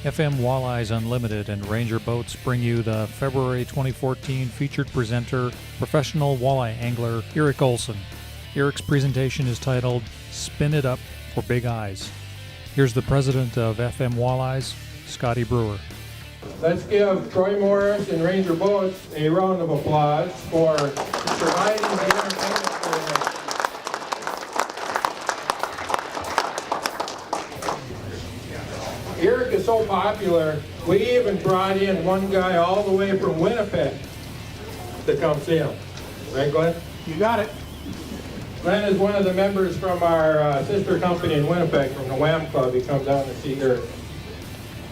FM Walleyes Unlimited and Ranger Boats bring you the February 2014 featured presenter, professional walleye angler Eric Olson. Eric's presentation is titled Spin It Up for Big Eyes. Here's the president of FM Walleyes, Scotty Brewer. Let's give Troy Morris and Ranger Boats a round of applause for providing the entertainment for them. Eric is so popular, we even brought in one guy all the way from Winnipeg to come see him. Right, Glenn? You got it. Glenn is one of the members from our sister company in Winnipeg, from the Wham Club. He comes down to see Eric.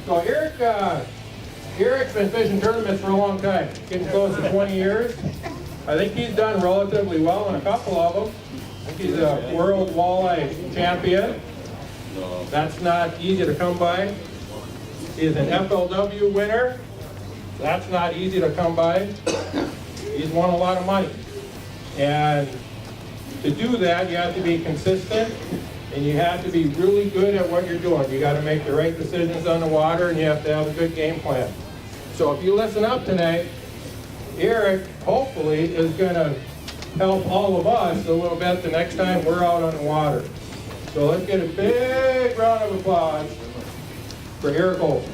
So Eric's been fishing tournaments for a long time, getting close to 20 years. I think he's done relatively well in a couple of them. I think he's a world walleye champion. That's not easy to come by. He's an FLW winner. That's not easy to come by. He's won a lot of money. And to do that, you have to be consistent, and you have to be really good at what you're doing. You got to make the right decisions on the water, and you have to have a good game plan. So if you listen up tonight, Eric, hopefully, is going to help all of us a little bit the next time we're out on the water. So let's get a big round of applause for Eric Olson.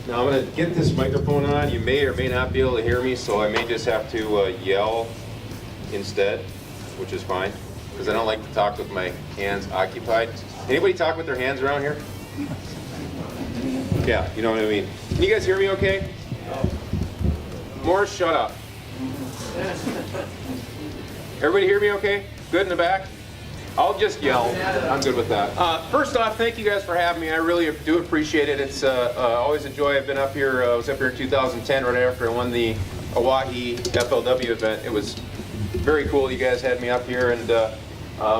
Now I'm going to get this microphone on. You may or may not be able to hear me, so I may just have to yell instead, which is fine, because I don't like to talk with my hands occupied. Anybody talk with their hands around here? Yeah, you know what I mean. Can you guys hear me okay? Morris, shut up. Everybody hear me okay? Good in the back? I'll just yell. I'm good with that. First off, thank you guys for having me. I really do appreciate it. It's always a joy. I've been up here. I was up here in 2010 right after I won the Hawaii FLW event. It was very cool. You guys had me up here, and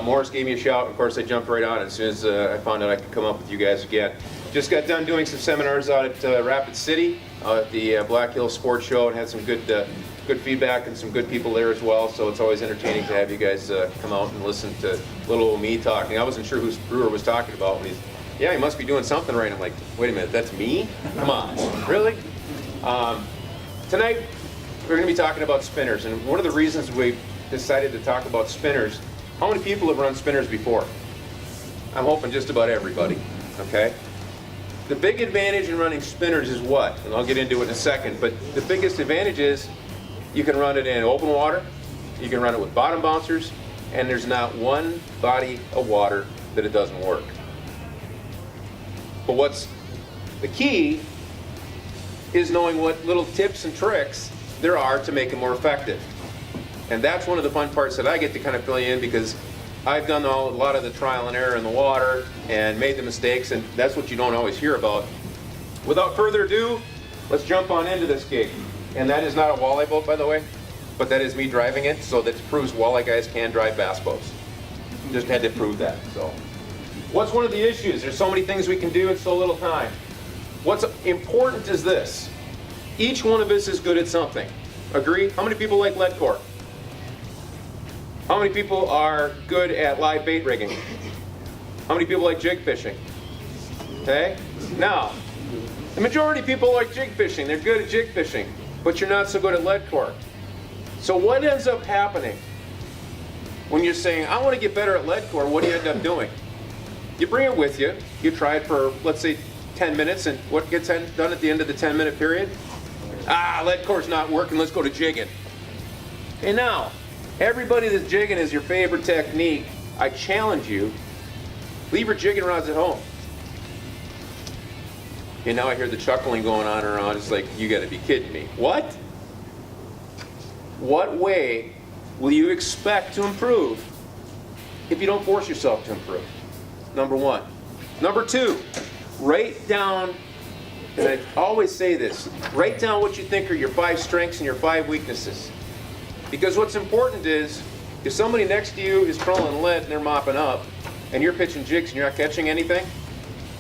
Morris gave me a shout. Of course, I jumped right on it as soon as I found out I could come up with you guys again. Just got done doing some seminars out at Rapid City at the Black Hills Sports Show, and had some good feedback and some good people there as well. So it's always entertaining to have you guys come out and listen to little old me talking. I wasn't sure who Brewer was talking about when he must be doing something right. I'm like, wait a minute, that's me? Come on, really? Tonight we're going to be talking about spinners, and one of the reasons we decided to talk about spinners. How many people have run spinners before? I'm hoping just about everybody, okay? The big advantage in running spinners is what? And I'll get into it in a second, but the biggest advantage is you can run it in open water, you can run it with bottom bouncers, and there's not one body of water that it doesn't work. But what's the key is knowing what little tips and tricks there are to make it more effective. And that's one of the fun parts that I get to kind of fill you in, because I've done a lot of the trial and error in the water and made the mistakes, and that's what you don't always hear about. Without further ado, let's jump on into this gig. And that is not a walleye boat, by the way, but that is me driving it, so that proves walleye guys can drive bass boats. Just had to prove that. So, what's one of the issues? There's so many things we can do in so little time. What's important is this. Each one of us is good at something. Agree? How many people like lead core? How many people are good at live bait rigging? How many people like jig fishing? Okay? Now, the majority of people like jig fishing. They're good at jig fishing, but you're not so good at lead core. So what ends up happening when you're saying, I want to get better at lead core? What do you end up doing? You bring it with you. You try it for, let's say, 10 minutes, and what gets done at the end of the 10-minute period? Lead core's not working, let's go to jigging. And now, everybody that's jigging is your favorite technique. I challenge you, leave your jigging rods at home. And now I hear the chuckling going on around. It's like, you gotta be kidding me. What? What way will you expect to improve if you don't force yourself to improve? Number one. Number two, write down, and I always say this, write down what you think are your 5 strengths and your 5 weaknesses. Because what's important is, if somebody next to you is trolling lead and they're mopping up, and you're pitching jigs and you're not catching anything,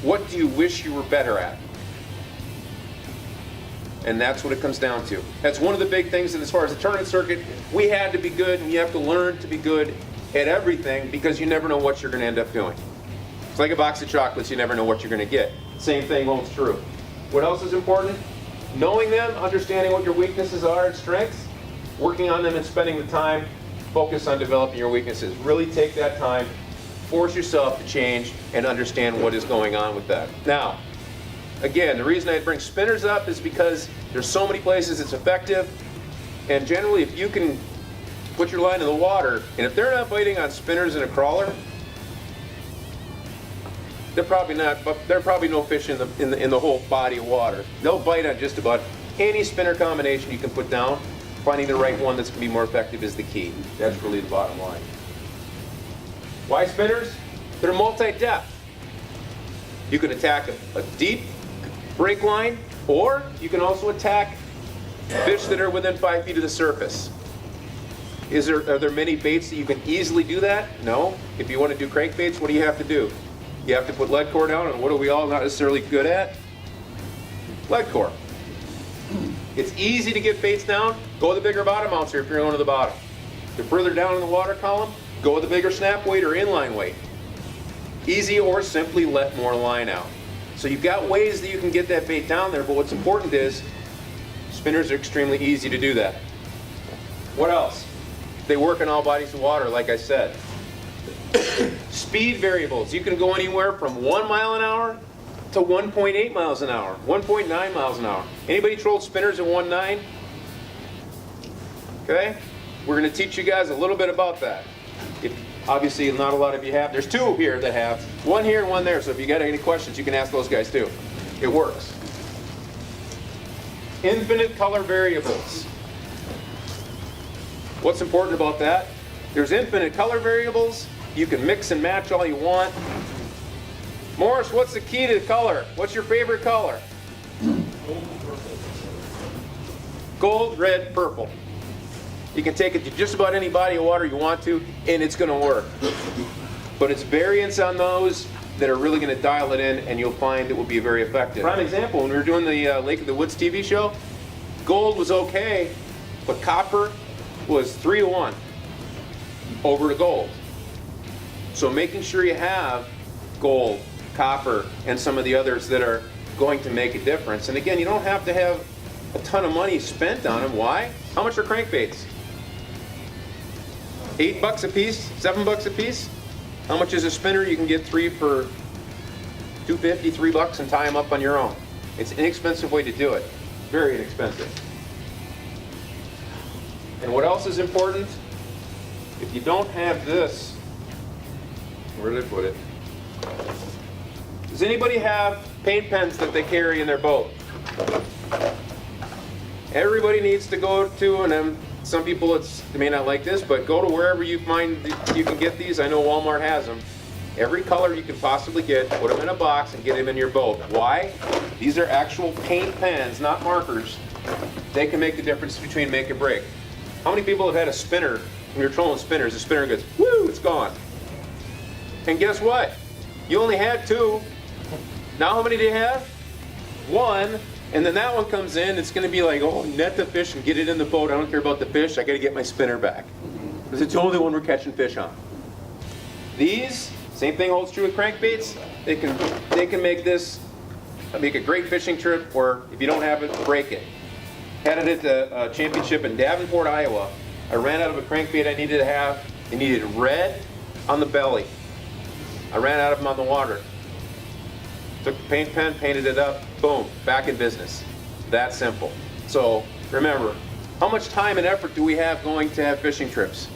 what do you wish you were better at? And that's what it comes down to. That's one of the big things, and as far as the tournament circuit, we had to be good, and you have to learn to be good at everything because you never know what you're going to end up doing. It's like a box of chocolates, you never know what you're going to get. Same thing holds true. What else is important? Knowing them, understanding what your weaknesses are and strengths, working on them and spending the time, focus on developing your weaknesses. Really take that time, force yourself to change and understand what is going on with that. Now, again, the reason I bring spinners up is because there's so many places it's effective, and generally if you can put your line in the water, and if they're not biting on spinners in a crawler, they're probably not, but there are probably no fish in the whole body of water. They'll bite on just about any spinner combination you can put down. Finding the right one that's going to be more effective is the key. That's really the bottom line. Why spinners? They're multi-depth. You can attack a deep break line, or you can also attack fish that are within 5 feet of the surface. Are there many baits that you can easily do that? No. If you want to do crankbaits, what do you have to do? You have to put lead core down, and what are we all not necessarily good at? Lead core. It's easy to get baits down. Go with the bigger bottom mounts here if you're going to the bottom. If you're further down in the water column, go with the bigger snap weight or inline weight. Easy, or simply let more line out. So you've got ways that you can get that bait down there, but what's important is spinners are extremely easy to do that. What else? They work in all bodies of water, like I said. Speed variables. You can go anywhere from 1 mile an hour to 1.8 miles an hour, 1.9 miles an hour. Anybody trolled spinners at 1.9? Okay? We're going to teach you guys a little bit about that. Obviously, not a lot of you have. There's 2 here that have. 1 here and 1 there, so if you got any questions, you can ask those guys too. It works. Infinite color variables. What's important about that? There's infinite color variables. You can mix and match all you want. Morris, what's the key to color? What's your favorite color? Gold, red, purple. You can take it to just about any body of water you want to, and it's going to work. But it's variants on those that are really going to dial it in, and you'll find it will be very effective. Prime example, when we were doing the Lake of the Woods TV show, gold was okay, but copper was 3-1 over to gold. So making sure you have gold, copper, and some of the others that are going to make a difference. And again, you don't have to have a ton of money spent on them. Why? How much are crankbaits? $8 a piece, $7 a piece. How much is a spinner? You can get 3 for $2.50, $3, and tie them up on your own. It's an inexpensive way to do it. Very inexpensive. And what else is important? If you don't have this, where did I put it? Does anybody have paint pens that they carry in their boat? Everybody needs to go to, and some people they may not like this, but go to wherever you find you can get these. I know Walmart has them. Every color you can possibly get, put them in a box and get them in your boat. Why? These are actual paint pens, not markers. They can make the difference between make or break. How many people have had a spinner, when you're trolling spinners, the spinner goes, woo, it's gone. And guess what? You only had 2. Now how many do you have? 1. And then that one comes in, it's going to be like, oh, net the fish and get it in the boat. I don't care about the fish. I got to get my spinner back. Because it's the only one we're catching fish on. These, same thing holds true with crankbaits. They can make this, make a great fishing trip, or if you don't have it, break it. Had it at the championship in Davenport, Iowa. I ran out of a crankbait I needed to have. It needed red on the belly. I ran out of them on the water. Took the paint pen, painted it up, boom, back in business. That simple. So remember, how much time and effort do we have going to have fishing trips?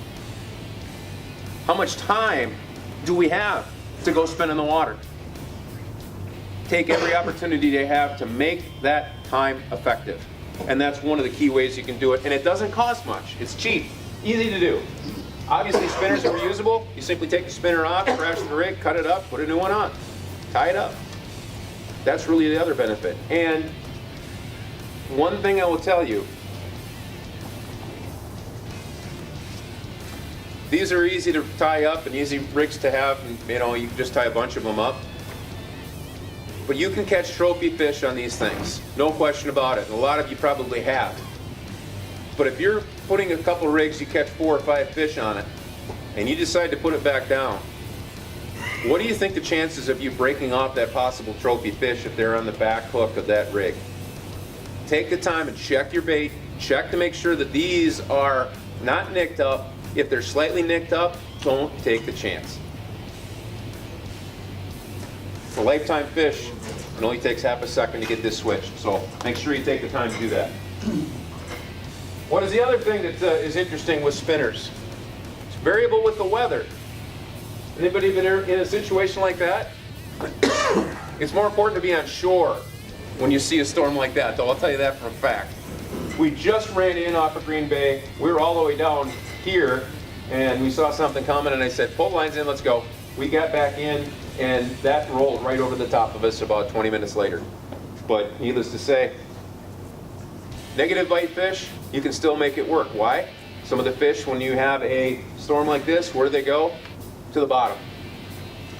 How much time do we have to go spend in the water? Take every opportunity they have to make that time effective. And that's one of the key ways you can do it. And it doesn't cost much. It's cheap, easy to do. Obviously, spinners are reusable. You simply take the spinner off, crash the rig, cut it up, put a new one on. Tie it up. That's really the other benefit. And one thing I will tell you, these are easy to tie up and easy rigs to have, and you can just tie a bunch of them up. But you can catch trophy fish on these things, no question about it, and a lot of you probably have. But if you're putting a couple rigs, you catch 4 or 5 fish on it, and you decide to put it back down, what do you think the chances of you breaking off that possible trophy fish if they're on the back hook of that rig? Take the time and check your bait, check to make sure that these are not nicked up. If they're slightly nicked up, don't take the chance. For lifetime fish, it only takes half a second to get this switched, so make sure you take the time to do that. What is the other thing that is interesting with spinners? It's variable with the weather. Anybody been in a situation like that? It's more important to be on shore when you see a storm like that, though I'll tell you that for a fact. We just ran in off of Green Bay. We were all the way down here, and we saw something coming, and I said, pull lines in, let's go. We got back in, and that rolled right over the top of us about 20 minutes later. But needless to say, negative bite fish, you can still make it work. Why? Some of the fish, when you have a storm like this, where do they go? To the bottom.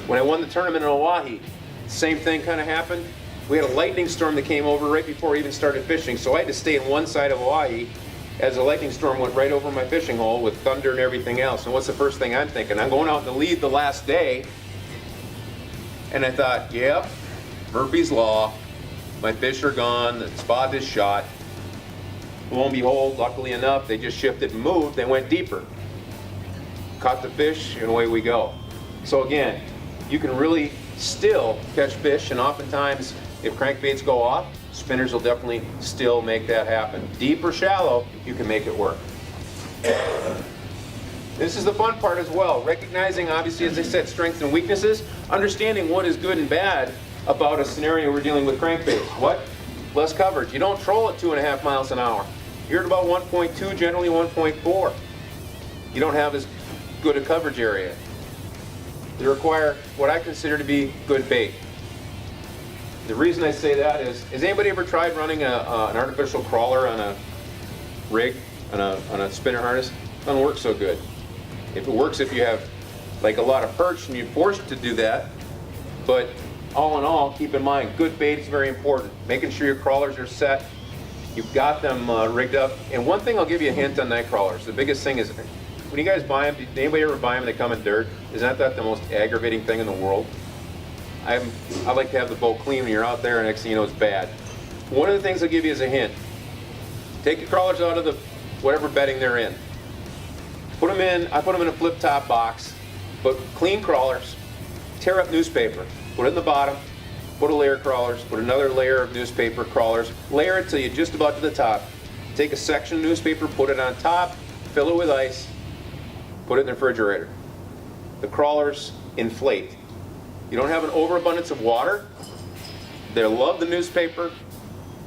When I won the tournament in Oahe, same thing kind of happened. We had a lightning storm that came over right before we even started fishing, so I had to stay in one side of Oahe as the lightning storm went right over my fishing hole with thunder and everything else. And what's the first thing I'm thinking? I'm going out in the lead the last day, and I thought, yep, Murphy's Law, my fish are gone, the spot is shot. Lo and behold, luckily enough, they just shifted and moved, they went deeper. Caught the fish, and away we go. So again, you can really still catch fish, and oftentimes, if crankbaits go off, spinners will definitely still make that happen. Deep or shallow, you can make it work. This is the fun part as well. Recognizing, obviously, as I said, strengths and weaknesses, understanding what is good and bad about a scenario we're dealing with crankbaits. What? Less coverage. You don't troll at 2.5 miles an hour. You're at about 1.2, generally 1.4. You don't have as good a coverage area. They require what I consider to be good bait. The reason I say that is, has anybody ever tried running an artificial crawler on a rig, on a spinner harness? It doesn't work so good. If it works if you have like a lot of perch and you're forced to do that, but all in all, keep in mind, good bait is very important. Making sure your crawlers are set, you've got them rigged up. And one thing I'll give you a hint on night crawlers, the biggest thing is, when you guys buy them, did anybody ever buy them and they come in dirt? Isn't that the most aggravating thing in the world? I like to have the boat clean when you're out there, and next thing you know it's bad. One of the things I'll give you as a hint, take your crawlers out of the whatever bedding they're in. Put them in, I put them in a flip top box, but clean crawlers, tear up newspaper, put it in the bottom, put a layer of crawlers, put another layer of newspaper crawlers, layer it till you're just about to the top. Take a section of newspaper, put it on top, fill it with ice, put it in the refrigerator. The crawlers inflate. You don't have an overabundance of water. They love the newspaper,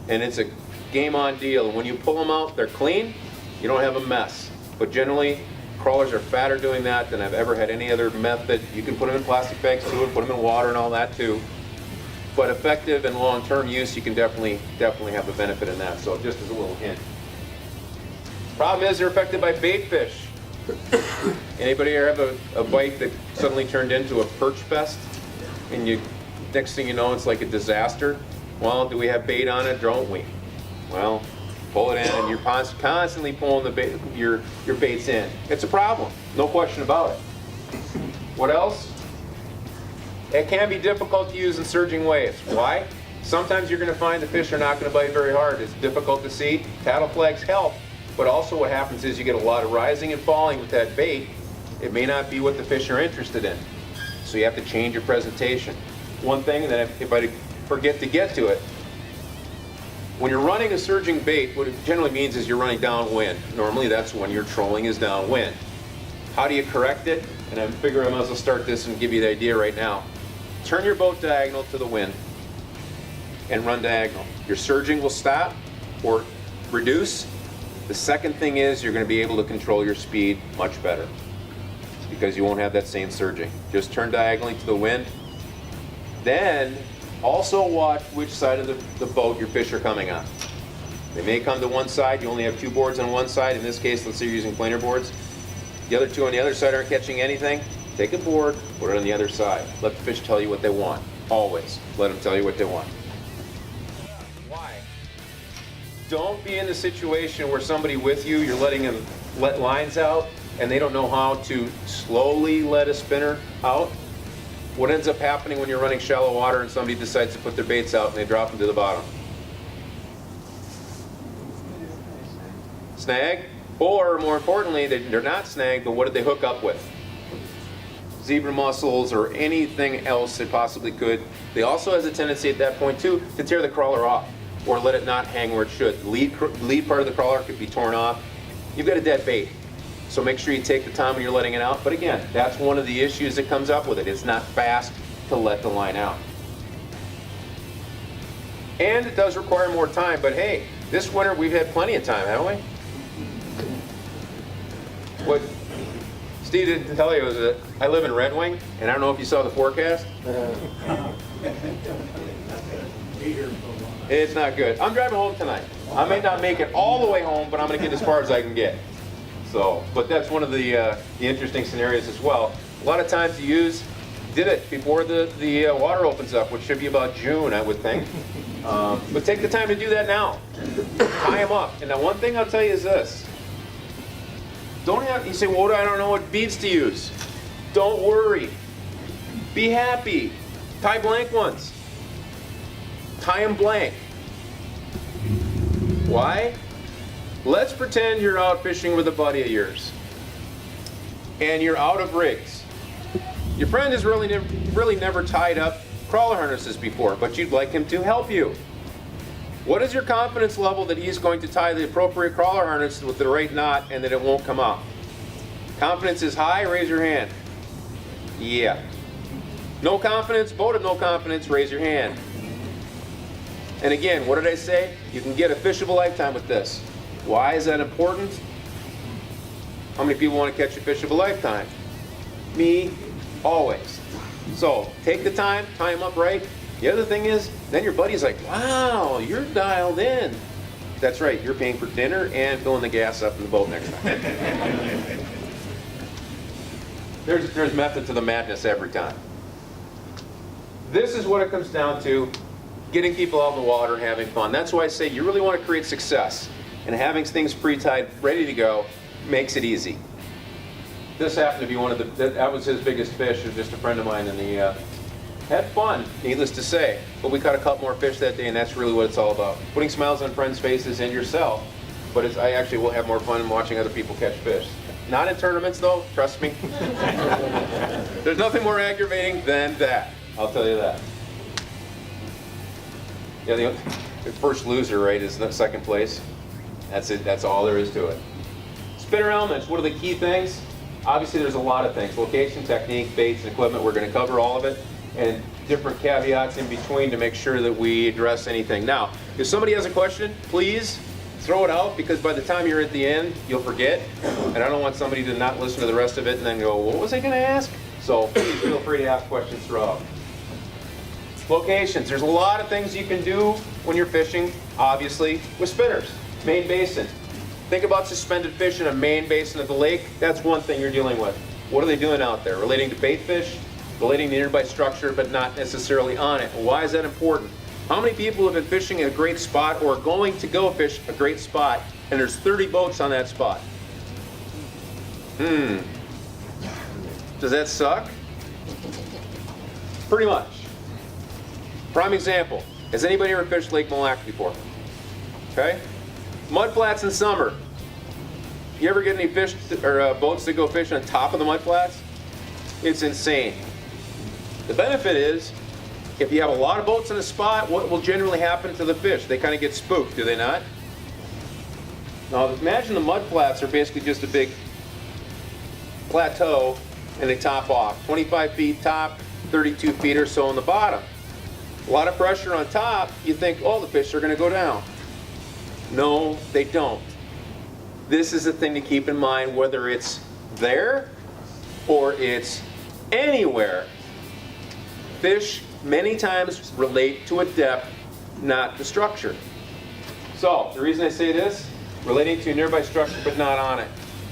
and it's a game on deal. And when you pull them out, they're clean. You don't have a mess. But generally, crawlers are fatter doing that than I've ever had any other method. You can put them in plastic bags too, and put them in water and all that too. But effective and long-term use, you can definitely have a benefit in that. So just as a little hint. Problem is, they're affected by bait fish. Anybody ever have a bite that suddenly turned into a perch fest? And next thing you know, it's like a disaster. Well, do we have bait on it? Don't we? Well, pull it in, and you're constantly pulling the bait, your baits in. It's a problem, no question about it. What else? It can be difficult to use in surging waves. Why? Sometimes you're going to find the fish are not going to bite very hard. It's difficult to see. Paddle flags help, but also what happens is you get a lot of rising and falling with that bait. It may not be what the fish are interested in. So you have to change your presentation. One thing that if I forget to get to it, when you're running a surging bait, what it generally means is you're running downwind. Normally that's when your trolling is downwind. How do you correct it? And I figure I might as well start this and give you the idea right now. Turn your boat diagonal to the wind and run diagonal. Your surging will stop or reduce. The second thing is you're going to be able to control your speed much better, because you won't have that same surging. Just turn diagonally to the wind. Then also watch which side of the boat your fish are coming on. They may come to one side. You only have 2 boards on one side. In this case, let's say you're using planer boards. The other 2 on the other side aren't catching anything. Take a board, put it on the other side. Let the fish tell you what they want. Always. Let them tell you what they want. Why? Don't be in the situation where somebody with you, you're letting them let lines out and they don't know how to slowly let a spinner out. What ends up happening when you're running shallow water and somebody decides to put their baits out and they drop them to the bottom? Snag, or more importantly, they're not snagged, but what did they hook up with? Zebra mussels or anything else they possibly could. They also has a tendency at that point too to tear the crawler off or let it not hang where it should. The lead part of the crawler could be torn off. You've got a dead bait. So make sure you take the time when you're letting it out. But again, that's one of the issues that comes up with it. It's not fast to let the line out. And it does require more time, but hey, this winter we've had plenty of time, haven't we? What Steve didn't tell you was that I live in Red Wing, and I don't know if you saw the forecast. It's not good. I'm driving home tonight. I may not make it all the way home, but I'm going to get as far as I can get. So, but that's one of the interesting scenarios as well. A lot of times you did it before the water opens up, which should be about June, I would think. But take the time to do that now. Tie them up. And now one thing I'll tell you is this. You say, well, I don't know what beads to use. Don't worry. Be happy. Tie blank ones. Tie them blank. Why? Let's pretend you're out fishing with a buddy of yours. And you're out of rigs. Your friend has really never tied up crawler harnesses before, but you'd like him to help you. What is your confidence level that he's going to tie the appropriate crawler harness with the right knot and that it won't come out? Confidence is high, raise your hand. Yeah. No confidence, voted no confidence, raise your hand. And again, what did I say? You can get a fish of a lifetime with this. Why is that important? How many people want to catch a fish of a lifetime? Me, always. So take the time, tie them up right. The other thing is, then your buddy's like, wow, you're dialed in. That's right, you're paying for dinner and filling the gas up in the boat next time. There's method to the madness every time. This is what it comes down to, getting people out in the water and having fun. That's why I say you really want to create success. And having things pre-tied, ready to go, makes it easy. This happened to be one of that was his biggest fish. It was just a friend of mine, and he had fun, needless to say. But we caught a couple more fish that day, and that's really what it's all about. Putting smiles on friends' faces and yourself. But I actually will have more fun watching other people catch fish. Not in tournaments, though, trust me. There's nothing more aggravating than that. I'll tell you that. Yeah, the first loser, right, is the second place. That's it. That's all there is to it. Spinner elements, what are the key things? Obviously, there's a lot of things. Location, technique, baits, and equipment. We're going to cover all of it. And different caveats in between to make sure that we address anything. Now, if somebody has a question, please throw it out, because by the time you're at the end, you'll forget. And I don't want somebody to not listen to the rest of it and then go, what was I going to ask? So please feel free to ask questions throughout. Locations. There's a lot of things you can do when you're fishing, obviously, with spinners. Main basin. Think about suspended fish in a main basin of the lake. That's one thing you're dealing with. What are they doing out there? Relating to bait fish, relating to nearby structure, but not necessarily on it. Why is that important? How many people have been fishing at a great spot or going to go fish a great spot and there's 30 boats on that spot? Does that suck? Pretty much. Prime example. Has anybody ever fished Lake Mille Lacs before? Okay? Mud flats in summer. You ever get any fish or boats that go fish on top of the mud flats? It's insane. The benefit is, if you have a lot of boats in a spot, what will generally happen to the fish? They kind of get spooked, do they not? Now imagine the mud flats are basically just a big plateau and they top off. 25 feet top, 32 feet or so on the bottom. A lot of pressure on top, you think, oh, the fish are going to go down. No, they don't. This is the thing to keep in mind, whether it's there or it's anywhere. Fish many times relate to a depth, not the structure. So, the reason I say this, relating to a nearby structure but not on it.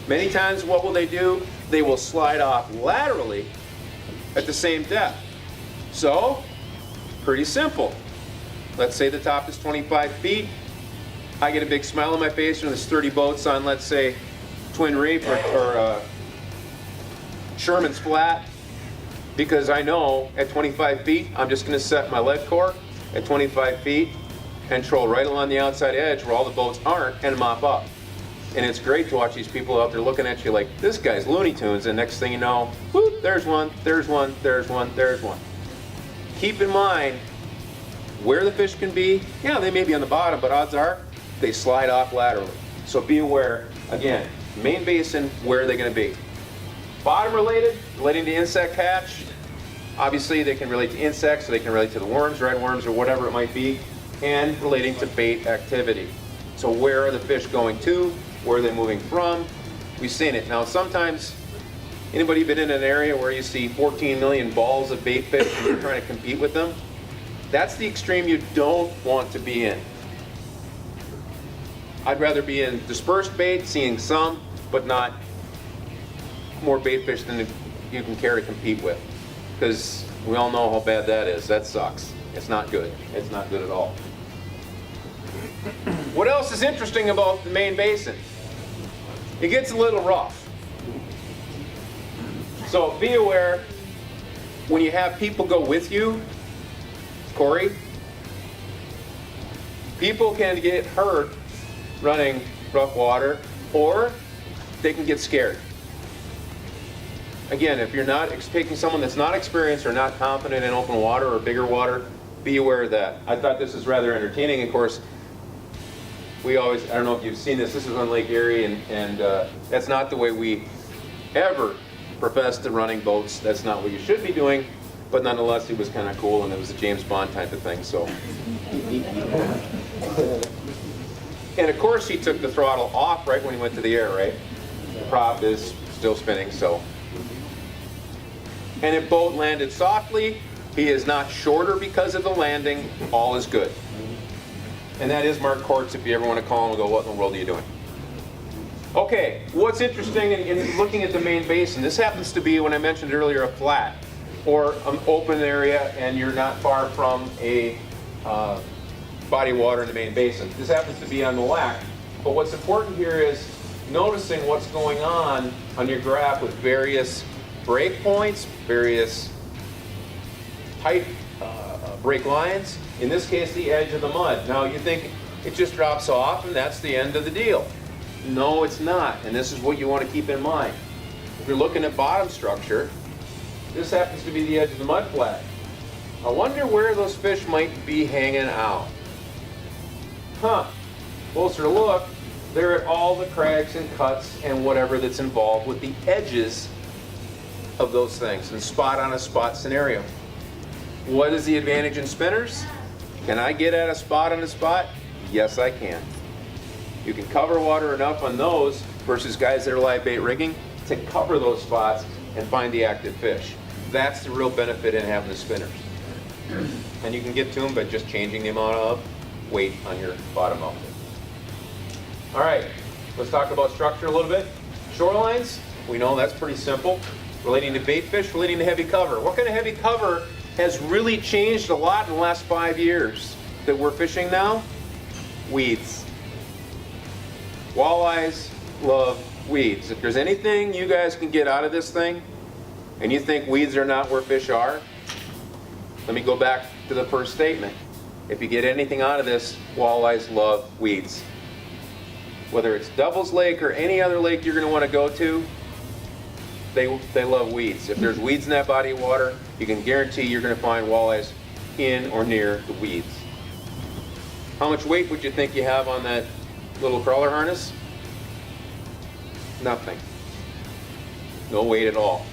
Many times what will they do? They will slide off laterally at the same depth. So, Pretty simple. Let's say the top is 25 feet. I get a big smile on my face when there's 30 boats on, let's say, Twin Reef or Sherman's Flat, because I know at 25 feet, I'm just going to set my lead core at 25 feet and troll right along the outside edge where all the boats aren't and mop up. And it's great to watch these people out there looking at you like, this guy's Looney Tunes, and next thing you know, whoop, there's one, there's one, there's one, there's one. Keep in mind where the fish can be. Yeah, they may be on the bottom, but odds are they slide off laterally. So be aware, again, main basin, where are they going to be? Bottom relating to insect hatch. Obviously they can relate to insects, so they can relate to the worms, red worms, or whatever it might be, and relating to bait activity. So where are the fish going to? Where are they moving from? We've seen it. Now sometimes, anybody been in an area where you see 14 million balls of bait fish and you're trying to compete with them? That's the extreme you don't want to be in. I'd rather be in dispersed bait, seeing some, but not more bait fish than you can care to compete with. Because we all know how bad that is. That sucks. It's not good. It's not good at all. What else is interesting about the main basin? It gets a little rough. So be aware when you have people go with you, Corey, people can get hurt running rough water, or they can get scared. Again, if you're not taking someone that's not experienced or not confident in open water or bigger water, be aware of that. I thought this was rather entertaining. Of course, I don't know if you've seen this is on Lake Erie, and that's not the way we ever profess to running boats. That's not what you should be doing, but nonetheless, it was kind of cool, and it was a James Bond type of thing, so. And of course, he took the throttle off right when he went to the air, right? The prop is still spinning, so. And if boat landed softly, he is not shorter because of the landing, all is good. And that is Mark Kortz, if you ever want to call him and go, what in the world are you doing? Okay, what's interesting in looking at the main basin, this happens to be, when I mentioned earlier, a flat or an open area, and you're not far from a body of water in the main basin. This happens to be on the lac. But what's important here is noticing what's going on your graph with various break points, various tight break lines. In this case, the edge of the mud. Now you think it just drops off and that's the end of the deal. No, it's not, and this is what you want to keep in mind. If you're looking at bottom structure, this happens to be the edge of the mud flat. I wonder where those fish might be hanging out. Closer look, they're at all the crags and cuts and whatever that's involved with the edges of those things, and spot on a spot scenario. What is the advantage in spinners? Can I get at a spot on a spot? Yes, I can. You can cover water enough on those versus guys that are live bait rigging to cover those spots and find the active fish. That's the real benefit in having the spinners. And you can get to them by just changing the amount of weight on your bottom outfit. All right, let's talk about structure a little bit. Shorelines, we know that's pretty simple. Relating to bait fish, relating to heavy cover. What kind of heavy cover has really changed a lot in the last 5 years that we're fishing now? Weeds. Walleyes love weeds. If there's anything you guys can get out of this thing, and you think weeds are not where fish are, let me go back to the first statement. If you get anything out of this, walleyes love weeds. Whether it's Devil's Lake or any other lake you're going to want to go to, they love weeds. If there's weeds in that body of water, you can guarantee you're going to find walleyes in or near the weeds. How much weight would you think you have on that little crawler harness? Nothing. No weight at all.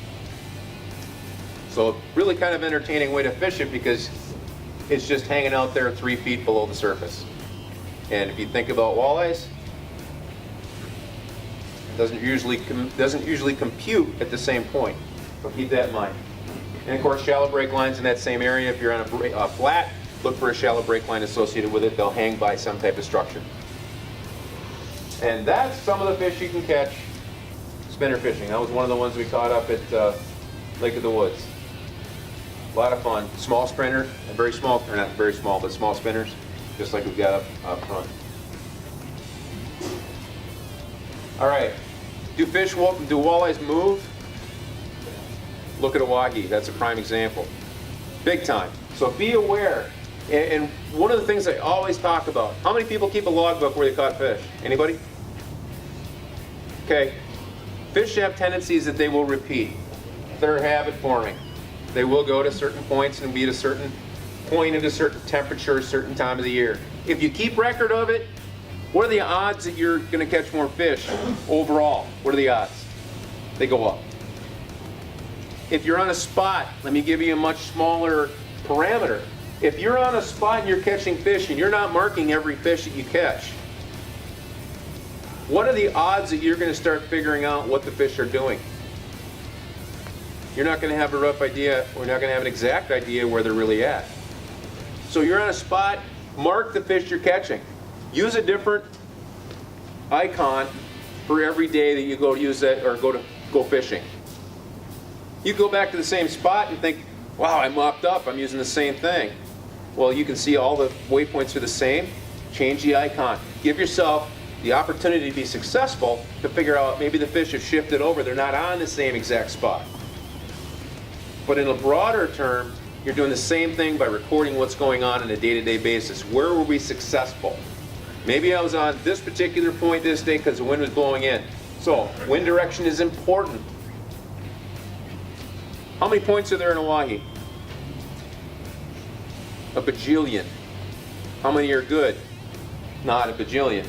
So really kind of entertaining way to fish it because it's just hanging out there 3 feet below the surface. And if you think about walleyes, it doesn't usually compute at the same point. So keep that in mind. And of course, shallow break lines in that same area. If you're on a flat, look for a shallow break line associated with it. They'll hang by some type of structure. And that's some of the fish you can catch spinner fishing. That was one of the ones we caught up at Lake of the Woods. A lot of fun. Small sprinter, a very small, or not very small, but small spinners, just like we've got up front. All right, do walleyes move? Look at a wahi, that's a prime example. Big time. So be aware. And one of the things I always talk about, how many people keep a logbook where they caught fish? Anybody? Okay. Fish have tendencies that they will repeat. They're habit forming. They will go to certain points and be at a certain point at a certain temperature, a certain time of the year. If you keep record of it, what are the odds that you're going to catch more fish overall? What are the odds? They go up. If you're on a spot, let me give you a much smaller parameter. If you're on a spot and you're catching fish and you're not marking every fish that you catch, what are the odds that you're going to start figuring out what the fish are doing? You're not going to have a rough idea, or not going to have an exact idea where they're really at. So you're on a spot, mark the fish you're catching. Use a different icon for every day that you go use that or go fishing. You go back to the same spot and think, wow, I mopped up, I'm using the same thing. Well, you can see all the waypoints are the same. Change the icon. Give yourself the opportunity to be successful to figure out maybe the fish have shifted over. They're not on the same exact spot. But in a broader term, you're doing the same thing by recording what's going on a day-to-day basis. Where were we successful? Maybe I was on this particular point this day because the wind was blowing in. So, wind direction is important. How many points are there in a wahi? A bajillion. How many are good? Not a bajillion.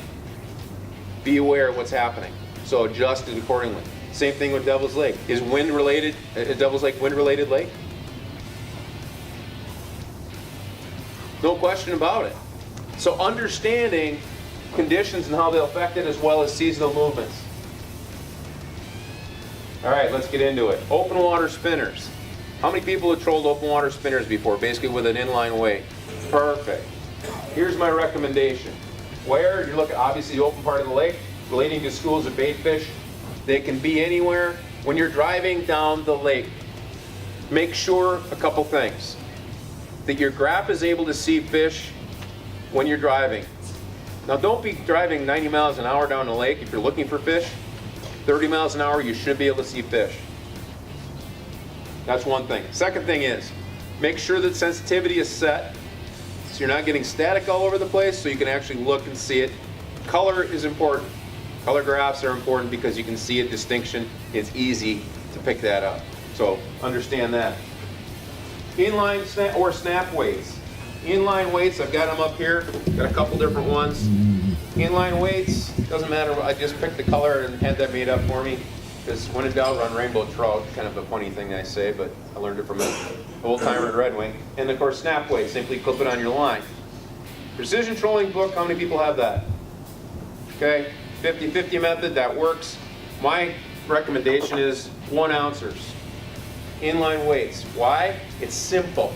Be aware of what's happening. So adjust it accordingly. Same thing with Devil's Lake. Is wind related? Is Devil's Lake wind related lake? No question about it. So understanding conditions and how they'll affect it, as well as seasonal movements. All right, let's get into it. Open water spinners. How many people have trolled open water spinners before, basically with an inline weight? Perfect. Here's my recommendation. Where you look at obviously the open part of the lake, relating to schools of bait fish, they can be anywhere. When you're driving down the lake, make sure a couple things. That your graph is able to see fish when you're driving. Now don't be driving 90 miles an hour down the lake if you're looking for fish. 30 miles an hour, you should be able to see fish. That's one thing. Second thing is, make sure that sensitivity is set so you're not getting static all over the place, so you can actually look and see it. Color is important. Color graphs are important because you can see a distinction. It's easy to pick that up. So understand that. Inline snap or snap weights. Inline weights, I've got them up here. Got a couple different ones. Inline weights, doesn't matter. I just picked the color and had that made up for me. Because when in doubt, run rainbow trout. Kind of a funny thing I say, but I learned it from an old timer at Red Wing. And of course, snap weight. Simply clip it on your line. Precision trolling book. How many people have that? Okay, 50-50 method. That works. My recommendation is 1 ounces. Inline weights. Why? It's simple.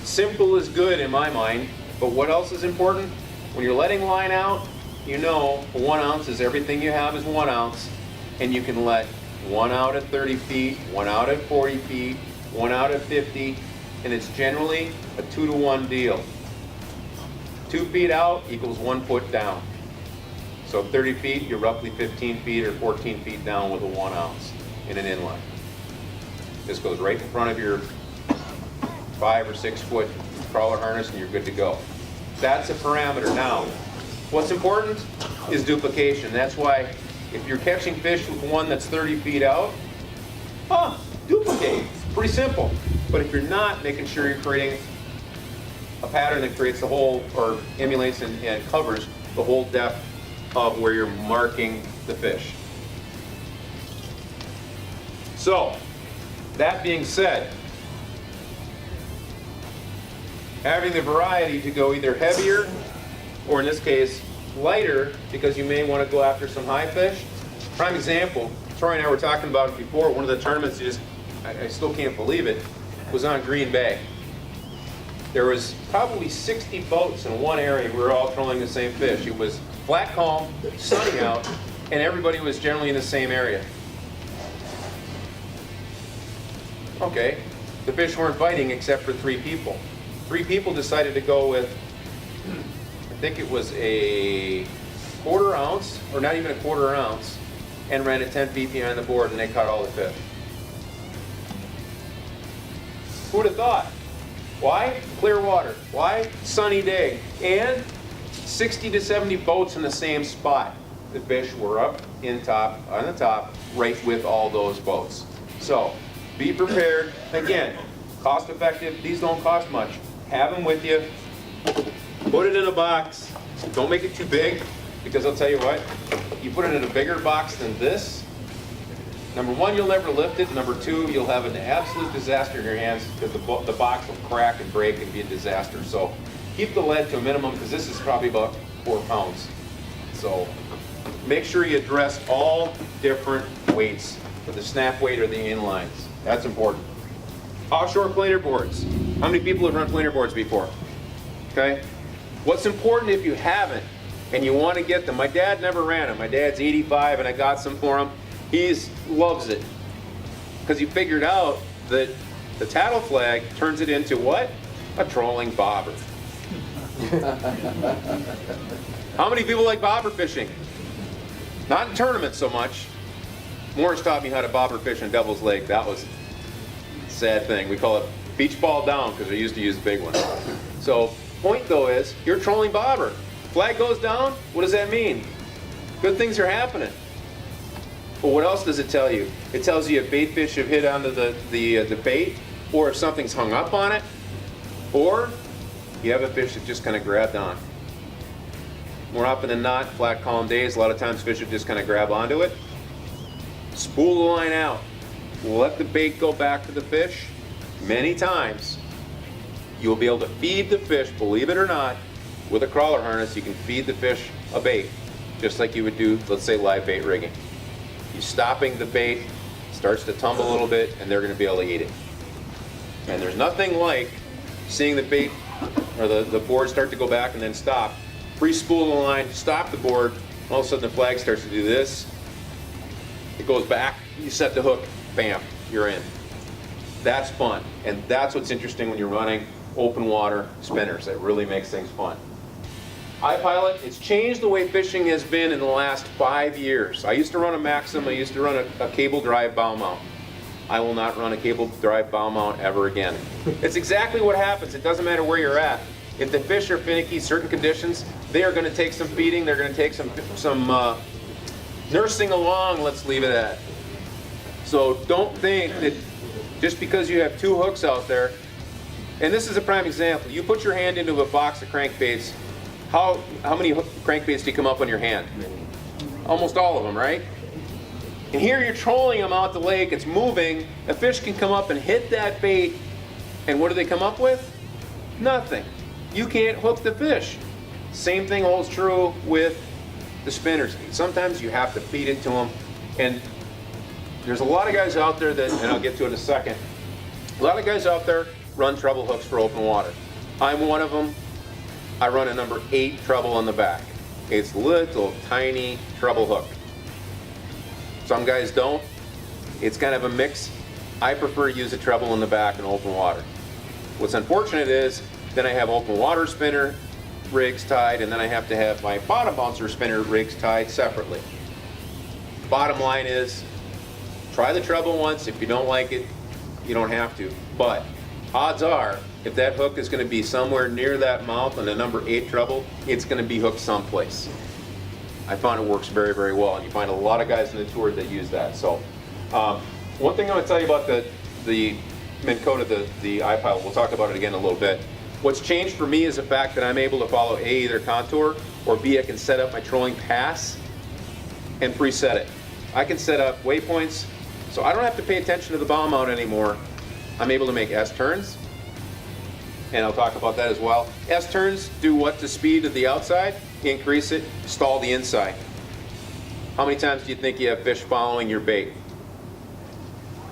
Simple is good in my mind. But what else is important? When you're letting line out, you know 1 ounce is everything you have is 1 ounce. And you can let 1 out at 30 feet, 1 out at 40 feet, 1 out at 50, and it's generally a 2-to-1 deal. 2 feet out equals 1 foot down. So 30 feet, you're roughly 15 feet or 14 feet down with a 1 ounce in an inline. This goes right in front of your 5 or 6 foot crawler harness and you're good to go. That's a parameter. Now, what's important is duplication. That's why if you're catching fish with one that's 30 feet out, duplicate. Pretty simple. But if you're not, making sure you're creating a pattern that creates the whole, or emulates and covers the whole depth of where you're marking the fish. So, that being said, having the variety to go either heavier, or in this case, lighter, because you may want to go after some high fish. Prime example, Troy and I were talking about it before, one of the tournaments, I still can't believe it, was on Green Bay. There was probably 60 boats in one area. We were all trolling the same fish. It was flat calm, sunny out, and everybody was generally in the same area. Okay, the fish weren't biting except for 3 people. 3 people decided to go with, I think it was a 1/4 ounce, or not even a 1/4 ounce, and ran it 10 feet behind the board, and they caught all the fish. Who would have thought? Why? Clear water. Why? Sunny day. And 60 to 70 boats in the same spot. The fish were up on the top, right with all those boats. So, be prepared. Again, cost effective. These don't cost much. Have them with you. Put it in a box. Don't make it too big, because I'll tell you what, you put it in a bigger box than this, number 1, you'll never lift it. Number 2, you'll have an absolute disaster in your hands, because the box will crack and break and be a disaster. So keep the lead to a minimum, because this is probably about 4 pounds. So make sure you address all different weights for the snap weight or the inlines. That's important. Offshore planer boards. How many people have run planer boards before? Okay. What's important if you haven't and you want to get them? My dad never ran them. My dad's 85 and I got some for him. He loves it because he figured out that the tattle flag turns it into what? A trolling bobber. How many people like bobber fishing? Not in tournaments so much. Morris taught me how to bobber fish in Devil's Lake. That was a sad thing. We call it beach ball down because we used to use big ones. So point though is, you're trolling bobber. Flag goes down, what does that mean? Good things are happening. But what else does it tell you? It tells you if bait fish have hit onto the bait, or if something's hung up on it, or you have a fish that just kind of grabbed on. More often than not, flat calm days, a lot of times fish will just kind of grab onto it. Spool the line out. Let the bait go back to the fish. Many times, you'll be able to feed the fish, believe it or not, with a crawler harness. You can feed the fish a bait, just like you would do, let's say, live bait rigging. You're stopping the bait, starts to tumble a little bit, and they're going to be able to eat it. And there's nothing like seeing the bait or the board start to go back and then stop. Pre-spool the line, stop the board, all of a sudden the flag starts to do this. It goes back, you set the hook, bam, you're in. That's fun, and that's what's interesting when you're running open water spinners. That really makes things fun. iPilot, it's changed the way fishing has been in the last 5 years. I used to run a Maxim, I used to run a cable drive bow mount. I will not run a cable drive bow mount ever again. It's exactly what happens. It doesn't matter where you're at. If the fish are finicky, certain conditions, they are going to take some feeding, they're going to take some nursing along, let's leave it at. So don't think that just because you have 2 hooks out there, and this is a prime example, you put your hand into a box of crankbaits, how many crankbaits do you come up on your hand? Almost all of them, right? And here you're trolling them out the lake, it's moving, a fish can come up and hit that bait, and what do they come up with? Nothing. You can't hook the fish. Same thing holds true with the spinners. Sometimes you have to feed it to them, and there's a lot of guys out there that, and I'll get to it in a second, a lot of guys out there run treble hooks for open water. I'm one of them. I run a number 8 treble on the back. It's little tiny treble hook. Some guys don't. It's kind of a mix. I prefer to use a treble in the back in open water. What's unfortunate is then I have open water spinner rigs tied, and then I have to have my bottom bouncer spinner rigs tied separately. Bottom line is, try the treble once. If you don't like it, you don't have to. But odds are, if that hook is going to be somewhere near that mouth on a number 8 treble, it's going to be hooked someplace. I found it works very, very well, and you find a lot of guys in the tour that use that. So, one thing I'm going to tell you about the Minn Kota, the iPilot, we'll talk about it again in a little bit. What's changed for me is the fact that I'm able to follow A, either contour, or B, I can set up my trolling pass and preset it. I can set up waypoints, so I don't have to pay attention to the bow mount anymore. I'm able to make S-turns, and I'll talk about that as well. S-turns do what to speed of the outside, increase it, stall the inside. How many times do you think you have fish following your bait?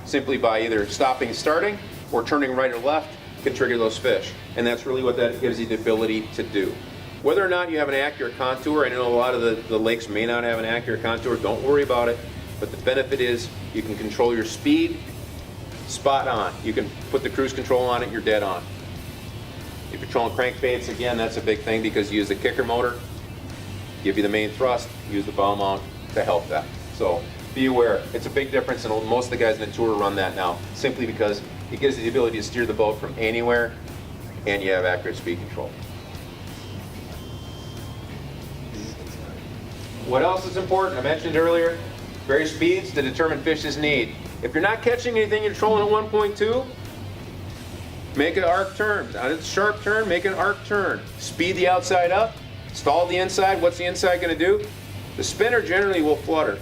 Simply by either stopping and starting or turning right or left can trigger those fish. And that's really what that gives you the ability to do. Whether or not you have an accurate contour, I know a lot of the lakes may not have an accurate contour, don't worry about it. But the benefit is you can control your speed spot on. You can put the cruise control on it, you're dead on. If you're trolling crankbaits, again, that's a big thing because you use the kicker motor, give you the main thrust, use the bow mount to help that. So be aware, it's a big difference, and most of the guys in the tour run that now, simply because it gives you the ability to steer the boat from anywhere, and you have accurate speed control. What else is important? I mentioned earlier, various speeds to determine fish's need. If you're not catching anything, you're trolling at 1.2, make an arc turn. On a sharp turn, make an arc turn. Speed the outside up, stall the inside. What's the inside going to do? The spinner generally will flutter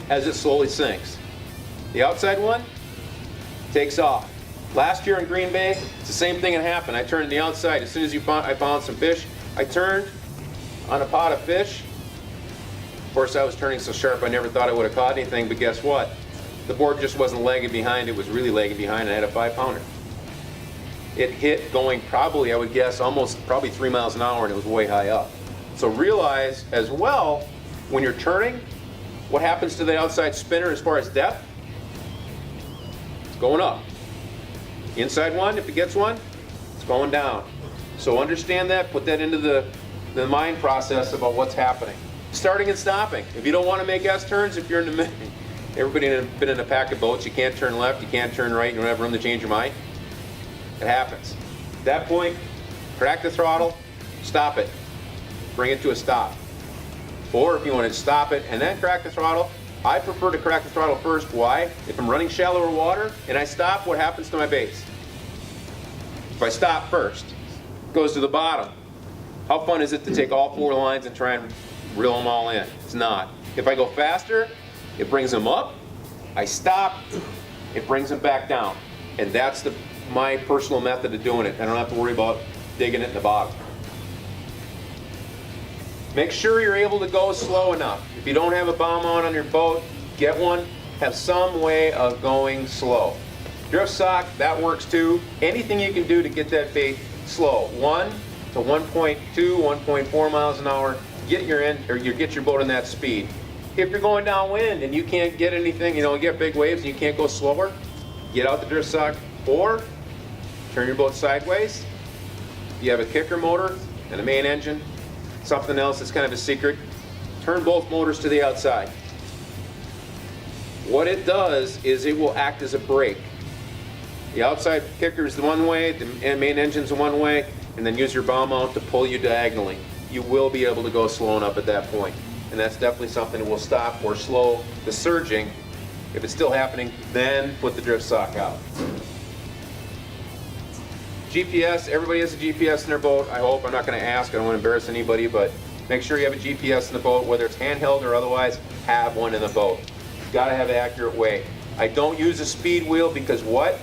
as it slowly sinks. The outside one takes off. Last year in Green Bay, it's the same thing that happened. I turned the outside. As soon as I found some fish, I turned on a pot of fish. Of course, I was turning so sharp I never thought I would have caught anything, but guess what? The board just wasn't lagging behind, it was really lagging behind, and I had a 5-pounder. It hit going probably, I would guess, probably 3 miles an hour, and it was way high up. So realize as well, when you're turning, what happens to the outside spinner as far as depth? It's going up. Inside one, if it gets one, it's going down. So understand that, put that into the mind process about what's happening. Starting and stopping. If you don't want to make S-turns, if you're in the everybody been in a pack of boats, you can't turn left, you can't turn right, you don't have room to change your mind. It happens. At that point, crack the throttle, stop it, bring it to a stop. Or if you want to stop it and then crack the throttle, I prefer to crack the throttle first. Why? If I'm running shallower water and I stop, what happens to my baits? If I stop first, it goes to the bottom. How fun is it to take all 4 lines and try and reel them all in? It's not. If I go faster, it brings them up. I stop, it brings them back down. And that's my personal method of doing it. I don't have to worry about digging it in the bottom. Make sure you're able to go slow enough. If you don't have a bow mount on your boat, get one. Have some way of going slow. Drift sock, that works too. Anything you can do to get that bait slow. 1 to 1.2, 1.4 miles an hour. Get your boat in that speed. If you're going downwind and you can't get anything, you get big waves and you can't go slower, get out the drift sock or turn your boat sideways. If you have a kicker motor and a main engine, something else that's kind of a secret, turn both motors to the outside. What it does is it will act as a brake. The outside kicker is the one way, the main engine's the one way, and then use your bow mount to pull you diagonally. You will be able to go slow enough at that point. And that's definitely something that will stop or slow the surging. If it's still happening, then put the drift sock out. GPS, everybody has a GPS in their boat, I hope. I'm not going to ask, I don't want to embarrass anybody, but make sure you have a GPS in the boat, whether it's handheld or otherwise, have one in the boat. You've got to have an accurate way. I don't use a speed wheel because what?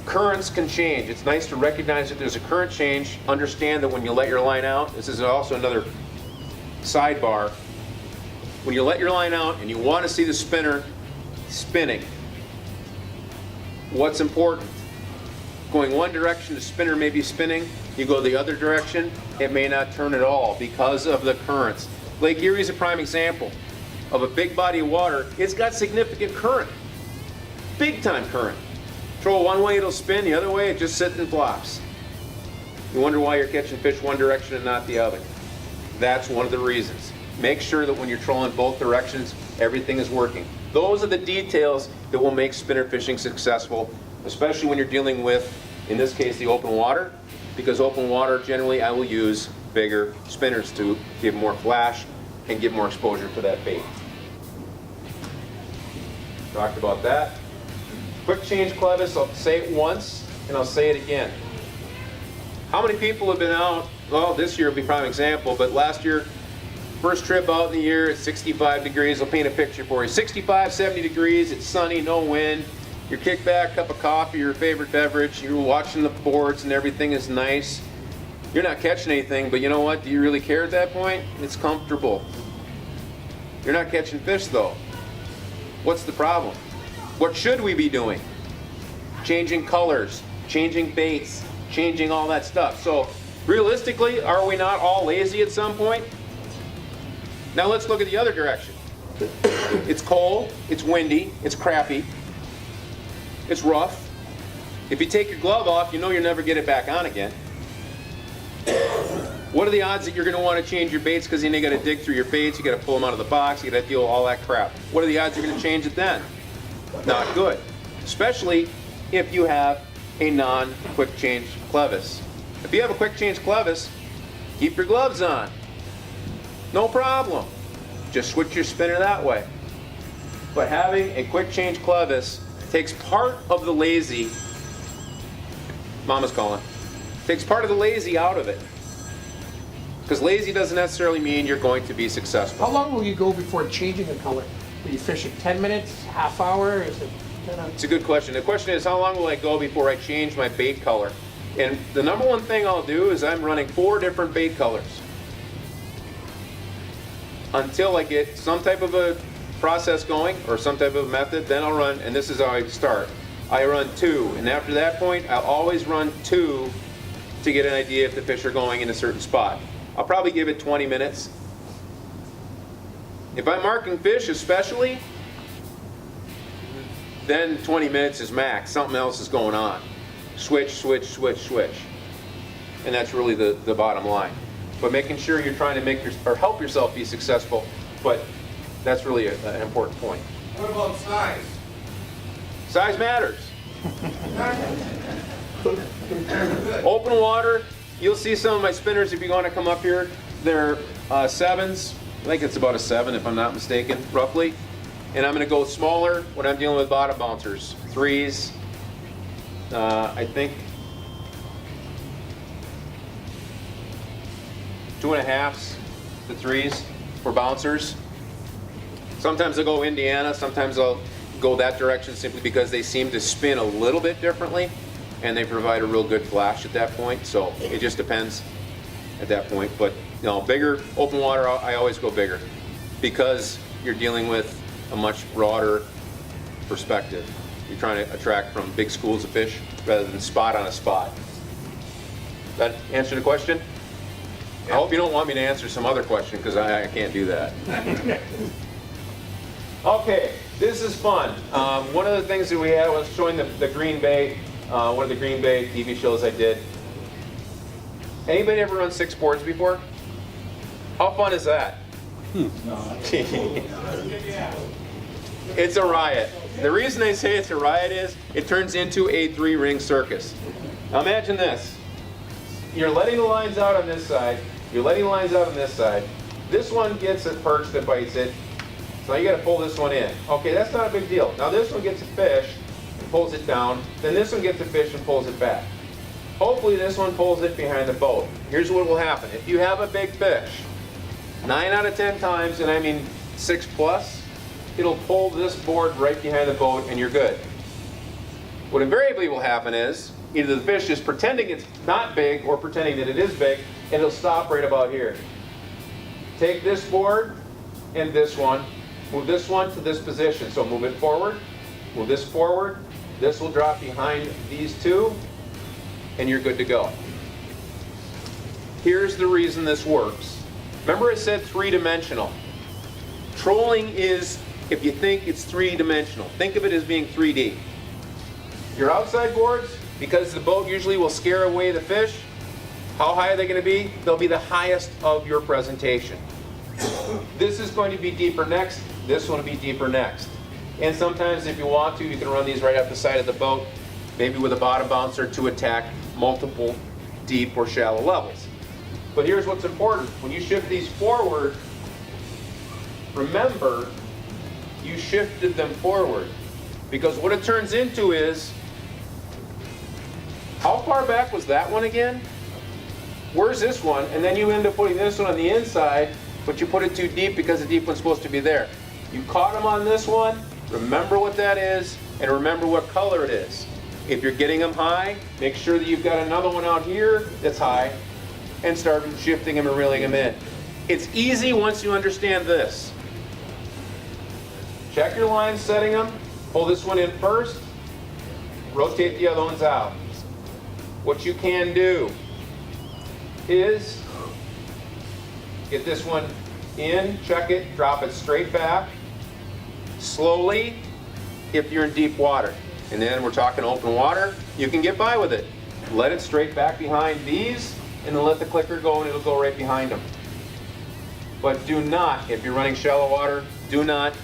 Currents can change. It's nice to recognize that there's a current change. Understand that when you let your line out, this is also another sidebar. When you let your line out and you want to see the spinner spinning, what's important? Going one direction, the spinner may be spinning. You go the other direction, it may not turn at all because of the currents. Lake Erie is a prime example of a big body of water. It's got significant current, big time current. Troll one way, it'll spin. The other way, it just sits and flops. You wonder why you're catching fish one direction and not the other. That's one of the reasons. Make sure that when you're trolling both directions, everything is working. Those are the details that will make spinner fishing successful, especially when you're dealing with, in this case, the open water, because open water, generally, I will use bigger spinners to give more flash and give more exposure to that bait. Talked about that. Quick change clevis, I'll say it once and I'll say it again. How many people have been out, well, this year will be a prime example, but last year, first trip out in the year, it's 65 degrees. I'll paint a picture for you. 65, 70 degrees, it's sunny, no wind. You're kicked back, cup of coffee, your favorite beverage, you're watching the boards and everything is nice. You're not catching anything, but you know what? Do you really care at that point? It's comfortable. You're not catching fish though. What's the problem? What should we be doing? Changing colors, changing baits, changing all that stuff. So realistically, are we not all lazy at some point? Now let's look at the other direction. It's cold, it's windy, it's crappy. It's rough. If you take your glove off, you know you'll never get it back on again. What are the odds that you're going to want to change your baits because then you got to dig through your baits, you got to pull them out of the box, you got to deal with all that crap. What are the odds you're going to change it then? Not good. Especially if you have a non-quick change clevis. If you have a quick change clevis, keep your gloves on. No problem. Just switch your spinner that way. But having a quick change clevis takes part of the lazy, Mama's calling, takes part of the lazy out of it. Because lazy doesn't necessarily mean you're going to be successful. How long will you go before changing a color? Will you fish it 10 minutes, half hour? Is it It's a good question. The question is, how long will I go before I change my bait color? And the number one thing I'll do is I'm running 4 different bait colors until I get some type of a process going or some type of method. Then I'll run, and this is how I start. I run 2, and after that point, I'll always run 2 to get an idea if the fish are going in a certain spot. I'll probably give it 20 minutes. If I'm marking fish especially, then 20 minutes is max. Something else is going on. Switch, switch, switch, switch. And that's really the bottom line. But making sure you're trying to make or help yourself be successful, but that's really an important point. What about size? Size matters. Open water, you'll see some of my spinners if you want to come up here. They're 7s. I think it's about a 7 if I'm not mistaken, roughly. And I'm going to go smaller when I'm dealing with bottom bouncers. 3s, I think 2.5s to 3s for bouncers. Sometimes I'll go Indiana, sometimes I'll go that direction simply because they seem to spin a little bit differently and they provide a real good flash at that point. So it just depends at that point. But you know, bigger, open water, I always go bigger because you're dealing with a much broader perspective. You're trying to attract from big schools of fish rather than spot on a spot. That answer the question? I hope you don't want me to answer some other question because I can't do that. Okay, this is fun. One of the things that we had was showing the Green Bay, one of the Green Bay TV shows I did. Anybody ever run 6 boards before? How fun is that? It's a riot. The reason I say it's a riot is it turns into a 3-ring circus. Now imagine this. You're letting the lines out on this side. You're letting the lines out on this side. This one gets a perch that bites it. So now you got to pull this one in. Okay, that's not a big deal. Now this one gets a fish and pulls it down. Then this one gets a fish and pulls it back. Hopefully this one pulls it behind the boat. Here's what will happen. If you have a big fish, 9 out of 10 times, and I mean 6+, it'll pull this board right behind the boat and you're good. What invariably will happen is either the fish is pretending it's not big or pretending that it is big, and it'll stop right about here. Take this board and this one, move this one to this position. So move it forward, move this forward, this will drop behind these 2, and you're good to go. Here's the reason this works. Remember I said 3-dimensional. Trolling is, if you think it's 3-dimensional, think of it as being 3D. Your outside boards, because the boat usually will scare away the fish, how high are they going to be? They'll be the highest of your presentation. This is going to be deeper next, this one will be deeper next. And sometimes if you want to, you can run these right up the side of the boat, maybe with a bottom bouncer to attack multiple deep or shallow levels. But here's what's important. When you shift these forward, remember, you shifted them forward. Because what it turns into is, how far back was that one again? Where's this one? And then you end up putting this one on the inside, but you put it too deep because the deep one's supposed to be there. You caught them on this one, remember what that is, and remember what color it is. If you're getting them high, make sure that you've got another one out here that's high, and start shifting them and reeling them in. It's easy once you understand this. Check your lines, setting them, pull this one in first, rotate the other ones out. What you can do is get this one in, check it, drop it straight back, slowly if you're in deep water. and then we're talking open water, you can get by with it. Let it straight back behind these, and then let the clicker go and it'll go right behind them. But do not, if you're running shallow water, do not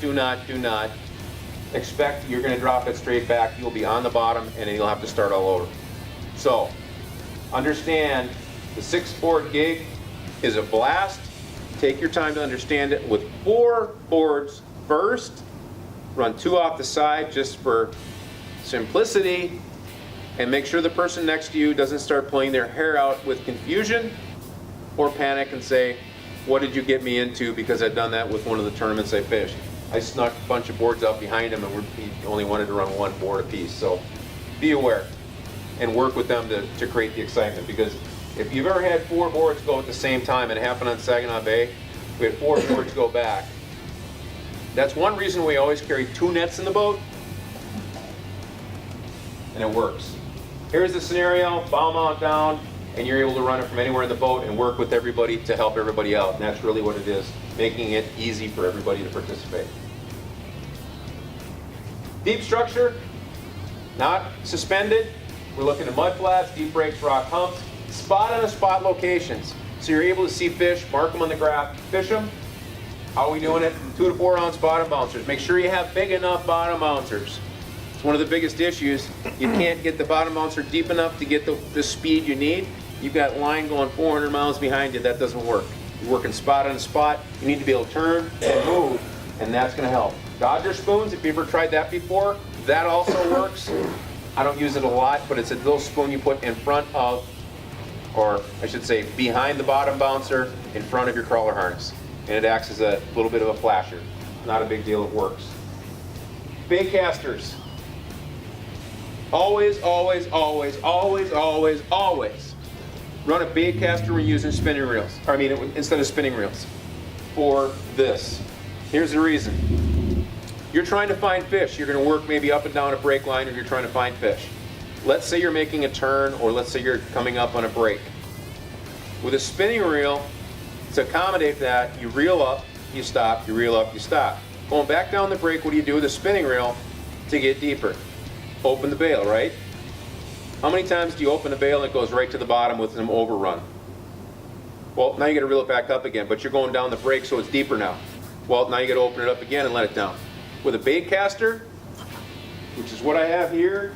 expect you're going to drop it straight back. You'll be on the bottom and then you'll have to start all over. So, understand the 6-board gig is a blast. Take your time to understand it with 4 boards first. Run 2 off the side just for simplicity, and make sure the person next to you doesn't start pulling their hair out with confusion or panic and say, what did you get me into? Because I've done that with one of the tournaments I fished. I snuck a bunch of boards out behind him and he only wanted to run 1 board apiece. So be aware and work with them to create the excitement, because if you've ever had 4 boards go at the same time, and it happened on Saginaw Bay, we had 4 boards go back. That's one reason we always carry 2 nets in the boat, and it works. Here's the scenario, bow mount down, and you're able to run it from anywhere in the boat and work with everybody to help everybody out. And that's really what it is, making it easy for everybody to participate. Deep structure, not suspended. We're looking at mud flats, deep breaks, rock humps, spot on a spot locations. So you're able to see fish, mark them on the graph, fish them. How are we doing it? 2 to 4 ounce bottom bouncers. Make sure you have big enough bottom bouncers. It's one of the biggest issues. You can't get the bottom bouncer deep enough to get the speed you need. You've got line going 400 miles behind you. That doesn't work. You're working spot on spot. You need to be able to turn and move, and that's going to help. Dodger spoons, if you've ever tried that before, that also works. I don't use it a lot, but it's a little spoon you put in front of, or I should say behind the bottom bouncer in front of your crawler harness. And it acts as a little bit of a flasher. Not a big deal, it works. Bait casters. Always, always, always, always, always, always run a bait caster when using spinning reels. Or I mean, instead of spinning reels. For this. Here's the reason. You're trying to find fish. You're going to work maybe up and down a break line, or you're trying to find fish. Let's say you're making a turn, or let's say you're coming up on a break. With a spinning reel, to accommodate that, you reel up, you stop, you reel up, you stop. Going back down the break, what do you do with a spinning reel to get deeper? Open the bail, right? How many times do you open the bail and it goes right to the bottom with an overrun? Well, now you got to reel it back up again, but you're going down the break, so it's deeper now. Well, now you got to open it up again and let it down. With a bait caster, which is what I have here,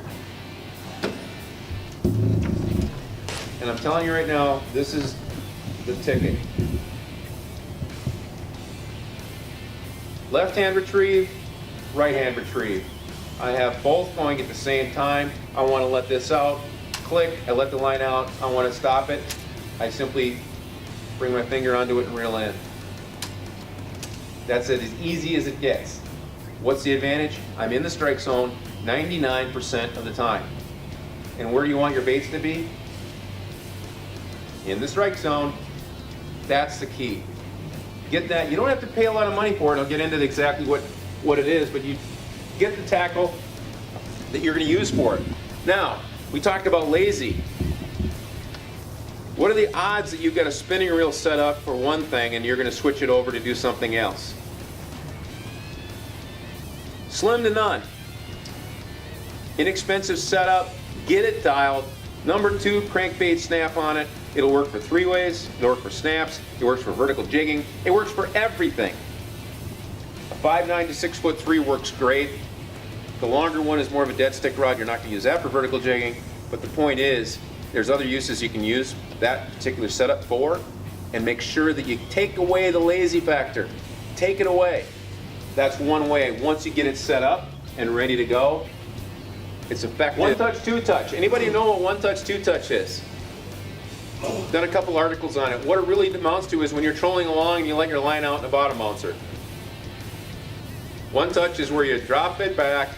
and I'm telling you right now, this is the ticket. Left hand retrieve, right hand retrieve. I have both going at the same time. I want to let this out, click, I let the line out, I want to stop it. I simply bring my finger onto it and reel in. That's it, as easy as it gets. What's the advantage? I'm in the strike zone 99% of the time. And where do you want your baits to be? In the strike zone. That's the key. Get that. You don't have to pay a lot of money for it. I'll get into exactly what it is, but you get the tackle that you're going to use for it. Now, we talked about lazy. What are the odds that you've got a spinning reel set up for one thing and you're going to switch it over to do something else? Slim to none. Inexpensive setup. Get it dialed. Number 2, crankbait snap on it. It'll work for 3-ways, it'll work for snaps, it works for vertical jigging, it works for everything. A 5'9" to 6'3" works great. The longer one is more of a dead stick rod. You're not going to use that for vertical jigging, but the point is, there's other uses you can use that particular setup for, and make sure that you take away the lazy factor. Take it away. That's one way. Once you get it set up and ready to go, it's effective. One touch, two touch. Anybody know what one touch, two touch is? Done a couple articles on it. What it really amounts to is when you're trolling along and you let your line out in a bottom bouncer. One touch is where you drop it back,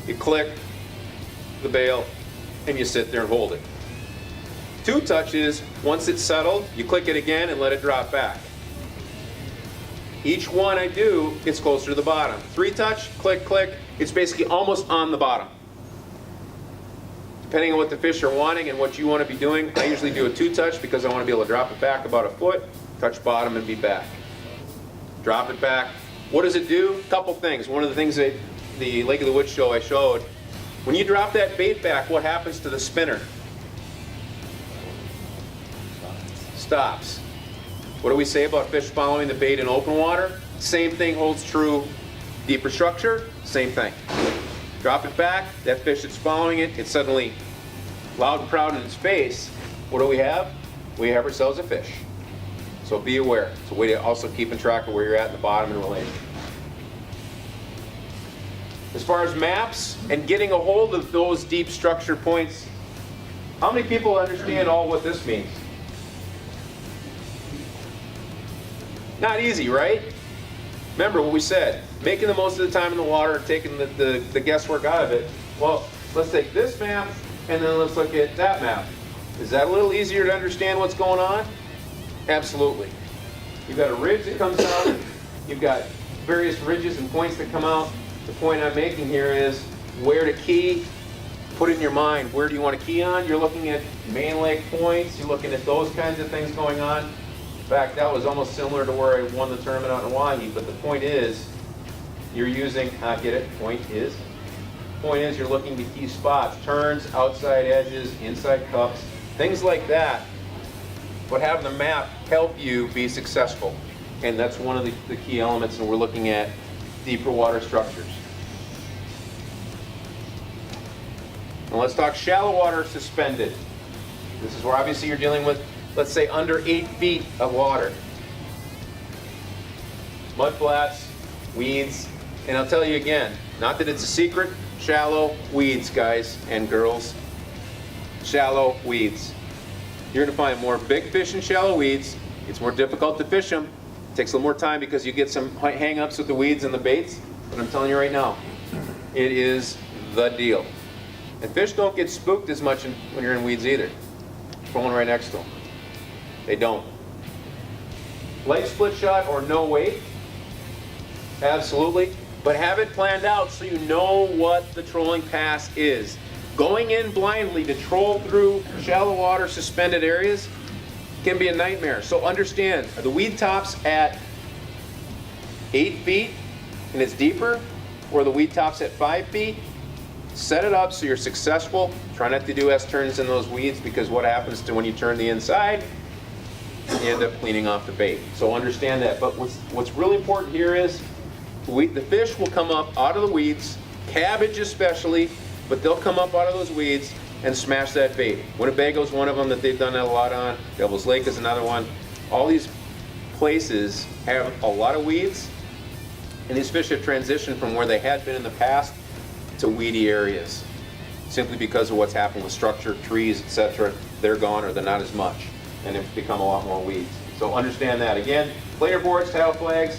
you click the bail, and you sit there and hold it. Two touch is once it's settled, you click it again and let it drop back. Each one I do gets closer to the bottom. 3 touch, click, click, it's basically almost on the bottom. Depending on what the fish are wanting and what you want to be doing, I usually do a 2 touch because I want to be able to drop it back about a foot, touch bottom and be back. Drop it back. What does it do? A couple things. One of the things that the Lake of the Woods show I showed When you drop that bait back, what happens to the spinner? Stops. What do we say about fish following the bait in open water? Same thing holds true. Deeper structure, same thing. Drop it back, that fish that's following it, it's suddenly loud and proud in its face. What do we have? We have ourselves a fish. So be aware. It's a way to also keeping track of where you're at in the bottom in relation. As far as maps and getting a hold of those deep structure points, how many people understand all what this means? Not easy, right? Remember what we said, making the most of the time in the water, taking the guesswork out of it. Well, let's take this map and then let's look at that map. Is that a little easier to understand what's going on? Absolutely. You've got a ridge that comes out, you've got various ridges and points that come out. The point I'm making here is where to key. Put it in your mind, where do you want to key on? You're looking at main lake points, you're looking at those kinds of things going on. In fact, that was almost similar to where I won the tournament out in Walleye, but the point is, you're using, get it, point is you're looking to key spots, turns, outside edges, inside cups, things like that. But having the map help you be successful. And that's one of the key elements, and we're looking at deeper water structures. Now let's talk shallow water suspended. This is where obviously you're dealing with, let's say, under 8 feet of water. Mud flats, weeds, and I'll tell you again, not that it's a secret, shallow weeds, guys and girls. Shallow weeds. You're gonna find more big fish in shallow weeds. It's more difficult to fish them. It takes a little more time because you get some hang-ups with the weeds and the baits, but I'm telling you right now, it is the deal. And fish don't get spooked as much when you're in weeds either. Throwing right next to them. They don't. Leg split shot or no weight? Absolutely. But have it planned out so you know what the trolling pass is. Going in blindly to troll through shallow water suspended areas can be a nightmare. So understand, are the weed tops at 8 feet and it's deeper, or the weed tops at 5 feet? Set it up so you're successful. Try not to do S-turns in those weeds, because what happens to when you turn the inside, you end up cleaning off the bait. So understand that. But what's really important here is the fish will come up out of the weeds, cabbage especially, but they'll come up out of those weeds and smash that bait. Winnebago's one of them that they've done that a lot on. Devil's Lake is another one. All these places have a lot of weeds, and these fish have transitioned from where they had been in the past to weedy areas, simply because of what's happened with structure, trees, etc. They're gone, or they're not as much, and it's become a lot more weeds. So understand that. Again, player boards, tail flags,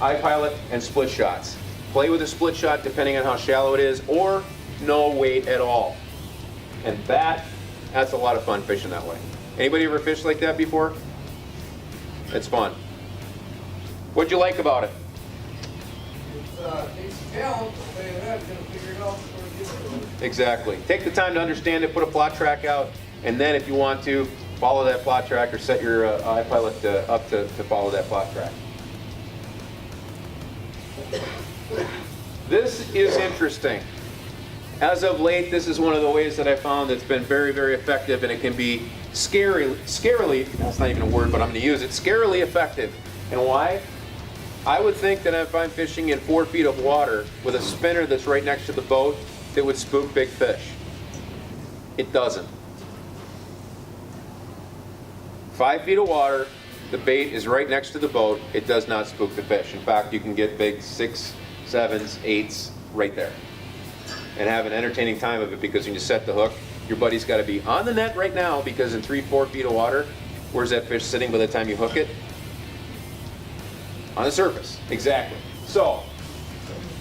iPilot, and split shots. Play with a split shot depending on how shallow it is, or no weight at all. And that's a lot of fun fishing that way. Anybody ever fished like that before? It's fun. What'd you like about it? It's a challenge, I'll tell you that. You're gonna figure it out before you get to it. Exactly. Take the time to understand it, put a plot track out, and then if you want to, follow that plot track or set your iPilot up to follow that plot track. This is interesting. As of late, this is one of the ways that I found that's been very, very effective, and it can be scarily, that's not even a word, but I'm going to use it, scarily effective. And why? I would think that if I'm fishing in 4 feet of water with a spinner that's right next to the boat, it would spook big fish. It doesn't. 5 feet of water, the bait is right next to the boat, it does not spook the fish. In fact, you can get big 6s, 7s, 8s right there, and have an entertaining time of it, because when you set the hook, your buddy's got to be on the net right now, because in 3-4 feet of water, where's that fish sitting by the time you hook it? On the surface. Exactly. So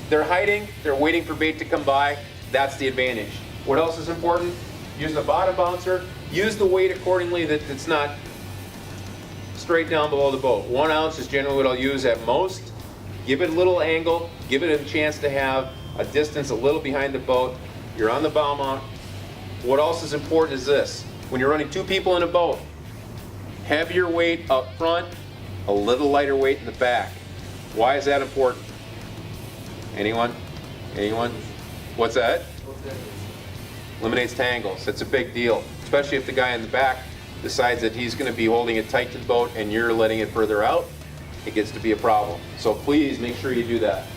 they're hiding, they're waiting for bait to come by. That's the advantage. What else is important? Use the bottom bouncer. Use the weight accordingly, that it's not straight down below the boat. 1 ounce is generally what I'll use at most. Give it a little angle, give it a chance to have a distance a little behind the boat. You're on the bow mount. What else is important is this. When you're running 2 people in a boat, heavier weight up front, a little lighter weight in the back. Why is that important? Anyone? Anyone? What's that? What's that? eliminates tangles. That's a big deal, especially if the guy in the back decides that he's going to be holding it tight to the boat and you're letting it further out. It gets to be a problem. So please make sure you do that.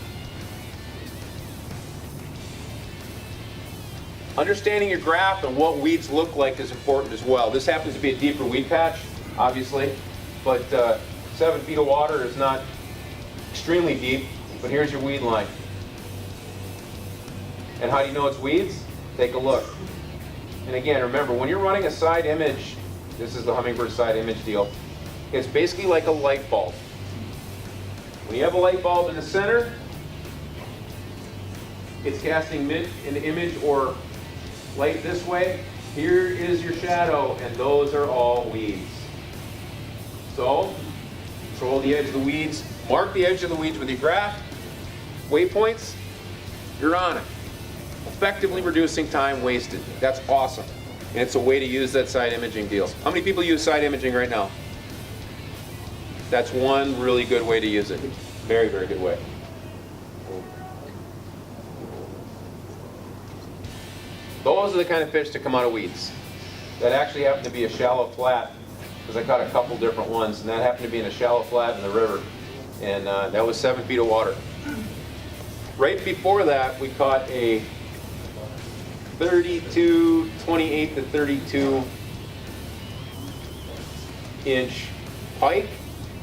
Understanding your graph and what weeds look like is important as well. This happens to be a deeper weed patch, obviously, but 7 feet of water is not extremely deep, but here's your weed line. And how do you know it's weeds? Take a look. And again, remember, when you're running a side image, this is the Humminbird side image deal, it's basically like a light bulb. When you have a light bulb in the center, it's casting an image or light this way. Here is your shadow, and those are all weeds. So, control the edge of the weeds, mark the edge of the weeds with your graph, waypoints, you're on it. Effectively reducing time wasted. That's awesome. And it's a way to use that side imaging deal. How many people use side imaging right now? That's one really good way to use it. Very, very good way. Those are the kind of fish that come out of weeds. That actually happened to be a shallow flat, because I caught a couple different ones, and that happened to be in a shallow flat in the river. And that was 7 feet of water. Right before that, we caught a 28 to 32 inch pike,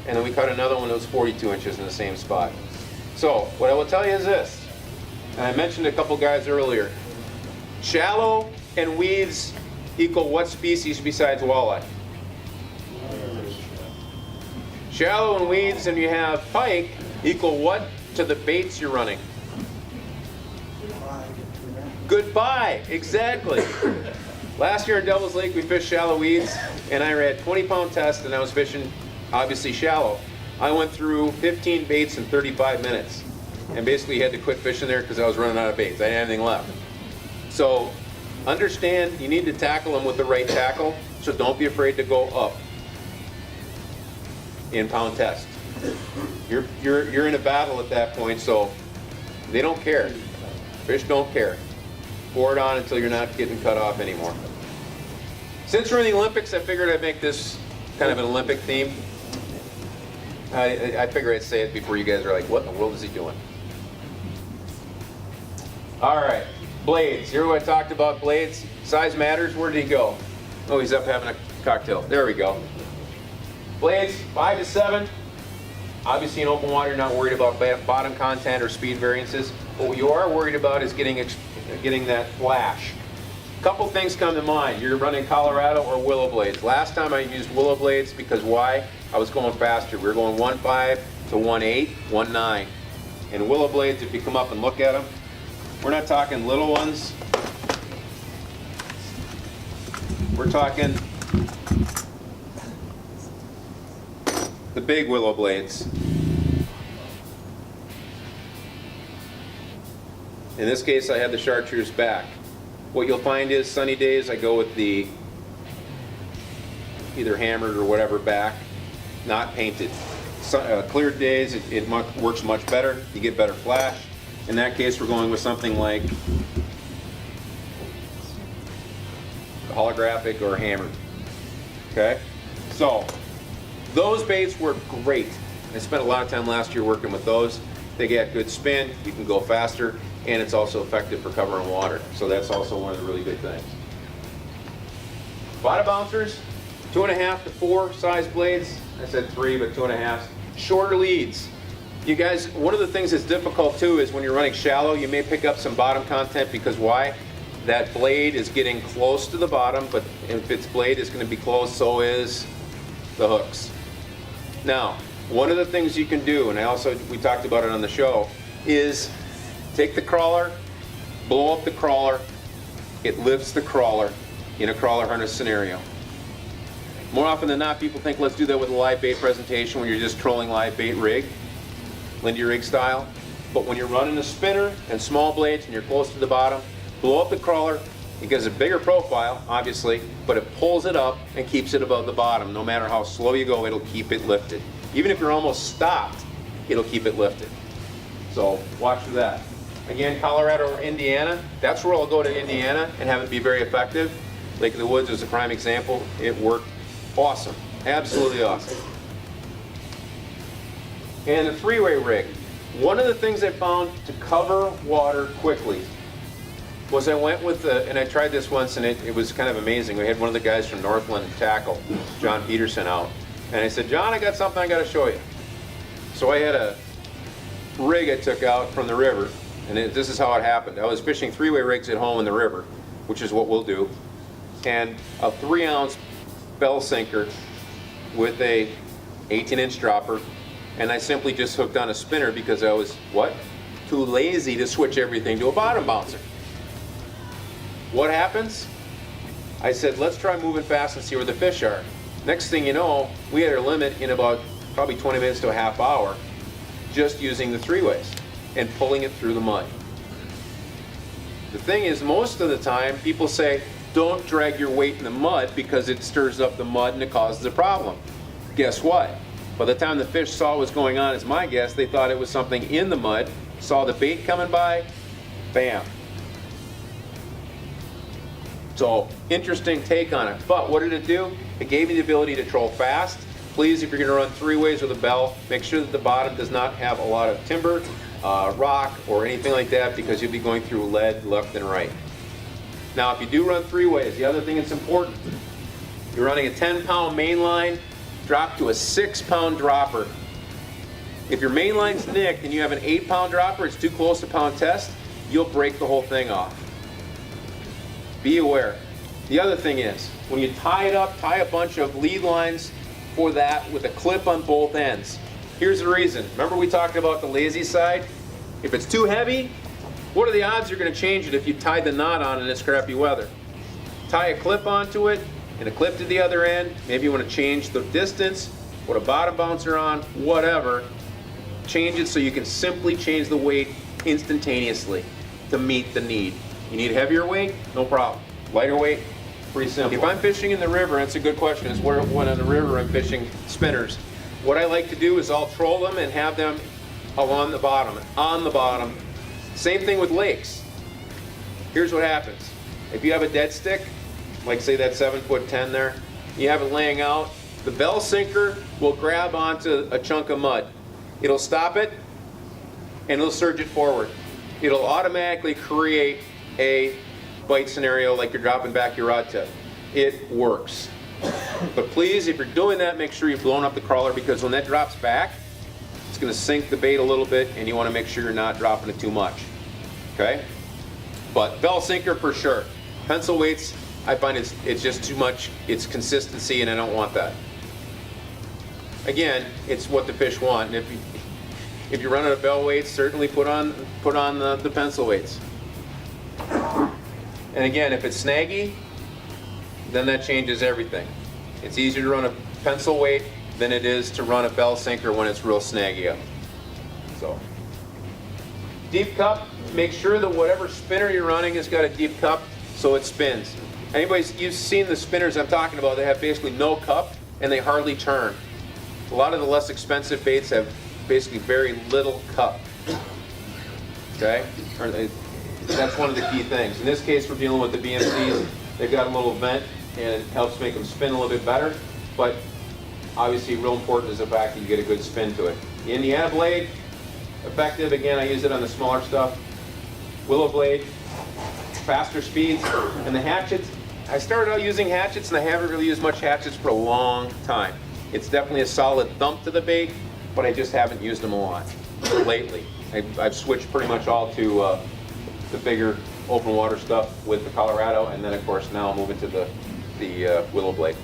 and then we caught another one that was 42 inches in the same spot. So what I will tell you is this, and I mentioned a couple guys earlier, shallow and weeds equal what species besides walleye? Shallow and weeds and you have pike equal what to the baits you're running? Goodbye, exactly. Last year in Devil's Lake we fished shallow weeds and I ran 20-pound test and I was fishing obviously shallow. I went through 15 baits in 35 minutes and basically had to quit fishing there because I was running out of baits. I didn't have anything left. So understand you need to tackle them with the right tackle, so don't be afraid to go up in pound test. You're in a battle at that point, so they don't care. Fish don't care. Pour it on until you're not getting cut off anymore. Since we're in the Olympics, I figured I'd make this kind of an Olympic theme. I figure I'd say it before you guys are like, what in the world is he doing? All right, blades. Here what I talked about blades. Size matters. Where did he go? Oh, he's up having a cocktail. There we go. Blades, 5 to 7. Obviously in open water, you're not worried about bottom content or speed variances. But what you are worried about is getting that flash. A couple things come to mind. You're running Colorado or willow blades. Last time I used willow blades because why? I was going faster. We were going 1.5 to 1.8, 1.9. And willow blades, if you come up and look at them, we're not talking little ones. We're talking the big willow blades. In this case, I had the chartreuse back. What you'll find is sunny days, I go with the either hammered or whatever back, not painted. Clear days, it works much better. You get better flash. In that case, we're going with something like holographic or hammered. Okay? So, those baits work great. I spent a lot of time last year working with those. They get good spin, you can go faster, and it's also effective for covering water. So that's also one of the really good things. Bottom bouncers, 2.5 to 4 size blades. I said 3, but 2.5. Shorter leads. You guys, one of the things that's difficult too is when you're running shallow, you may pick up some bottom content because why? That blade is getting close to the bottom, but if its blade is going to be close, so is the hooks. Now, one of the things you can do, and we talked about it on the show, is take the crawler, blow up the crawler, it lifts the crawler in a crawler harness scenario. More often than not, people think let's do that with a live bait presentation when you're just trolling live bait rig, Lindy rig style. But when you're running a spinner and small blades and you're close to the bottom, blow up the crawler. It gives a bigger profile, obviously, but it pulls it up and keeps it above the bottom. No matter how slow you go, it'll keep it lifted. Even if you're almost stopped, it'll keep it lifted. So watch for that. again, Colorado or Indiana, that's where I'll go to Indiana and have it be very effective. Lake of the Woods is a prime example. It worked awesome, absolutely awesome. And the three-way rig. One of the things I found to cover water quickly was I went with and I tried this once and it was kind of amazing. We had one of the guys from Northland Tackle, John Peterson, out. And I said, John, I got something I got to show you. So I had a rig I took out from the river, and this is how it happened. I was fishing three-way rigs at home in the river, which is what we'll do, and a 3-ounce bell sinker with a 18-inch dropper, and I simply just hooked on a spinner because I was, too lazy to switch everything to a bottom bouncer. What happens? I said, let's try moving fast and see where the fish are. Next thing you know, we had our limit in about probably 20 minutes to a half hour just using the three-ways and pulling it through the mud. The thing is, most of the time, people say, don't drag your weight in the mud because it stirs up the mud and it causes a problem. Guess what? By the time the fish saw what was going on, it's my guess, they thought it was something in the mud, saw the bait coming by, bam. So, interesting take on it. But what did it do? It gave me the ability to troll fast. Please, if you're going to run three-ways with a bell, make sure that the bottom does not have a lot of timber, rock, or anything like that, because you'll be going through lead left and right. Now, if you do run three-ways, the other thing that's important, you're running a 10-pound main line, drop to a 6-pound dropper. If your main line's nicked and you have an 8-pound dropper, it's too close to pound test, you'll break the whole thing off. Be aware. The other thing is, when you tie it up, tie a bunch of lead lines for that with a clip on both ends. Here's the reason. Remember we talked about the lazy side? If it's too heavy, what are the odds you're going to change it if you tied the knot on in this crappy weather? Tie a clip onto it and a clip to the other end. Maybe you want to change the distance, put a bottom bouncer on, whatever. Change it so you can simply change the weight instantaneously to meet the need. You need heavier weight? No problem. Lighter weight? Pretty simple. If I'm fishing in the river, that's a good question, is when on the river I'm fishing spinners. What I like to do is I'll troll them and have them along the bottom, on the bottom. Same thing with lakes. Here's what happens. If you have a dead stick, like say that 7'10" there, you have it laying out, the bell sinker will grab onto a chunk of mud. It'll stop it and it'll surge it forward. It'll automatically create a bite scenario like you're dropping back your rod tip. It works. But please, if you're doing that, make sure you've blown up the crawler, because when that drops back, it's going to sink the bait a little bit, and you want to make sure you're not dropping it too much. Okay? But bell sinker for sure. Pencil weights, I find it's just too much. It's consistency, and I don't want that. Again, it's what the fish want. And if you're running a bell weight, certainly put on the pencil weights. And again, if it's snaggy, then that changes everything. It's easier to run a pencil weight than it is to run a bell sinker when it's real snaggy up. So, deep cup, make sure that whatever spinner you're running has got a deep cup so it spins. You've seen the spinners I'm talking about, they have basically no cup and they hardly turn. A lot of the less expensive baits have basically very little cup. Okay? That's one of the key things. In this case, we're dealing with the BMCs. They've got a little vent, and it helps make them spin a little bit better. But obviously, real important is the fact that you get a good spin to it. The Indiana blade, effective. Again, I use it on the smaller stuff. Willow blade, faster speeds. And the hatchets, I started out using hatchets, and I haven't really used much hatchets for a long time. It's definitely a solid thump to the bait, but I just haven't used them a lot lately. I've switched pretty much all to the bigger open water stuff with the Colorado, and then of course now I'm moving to the willow blade.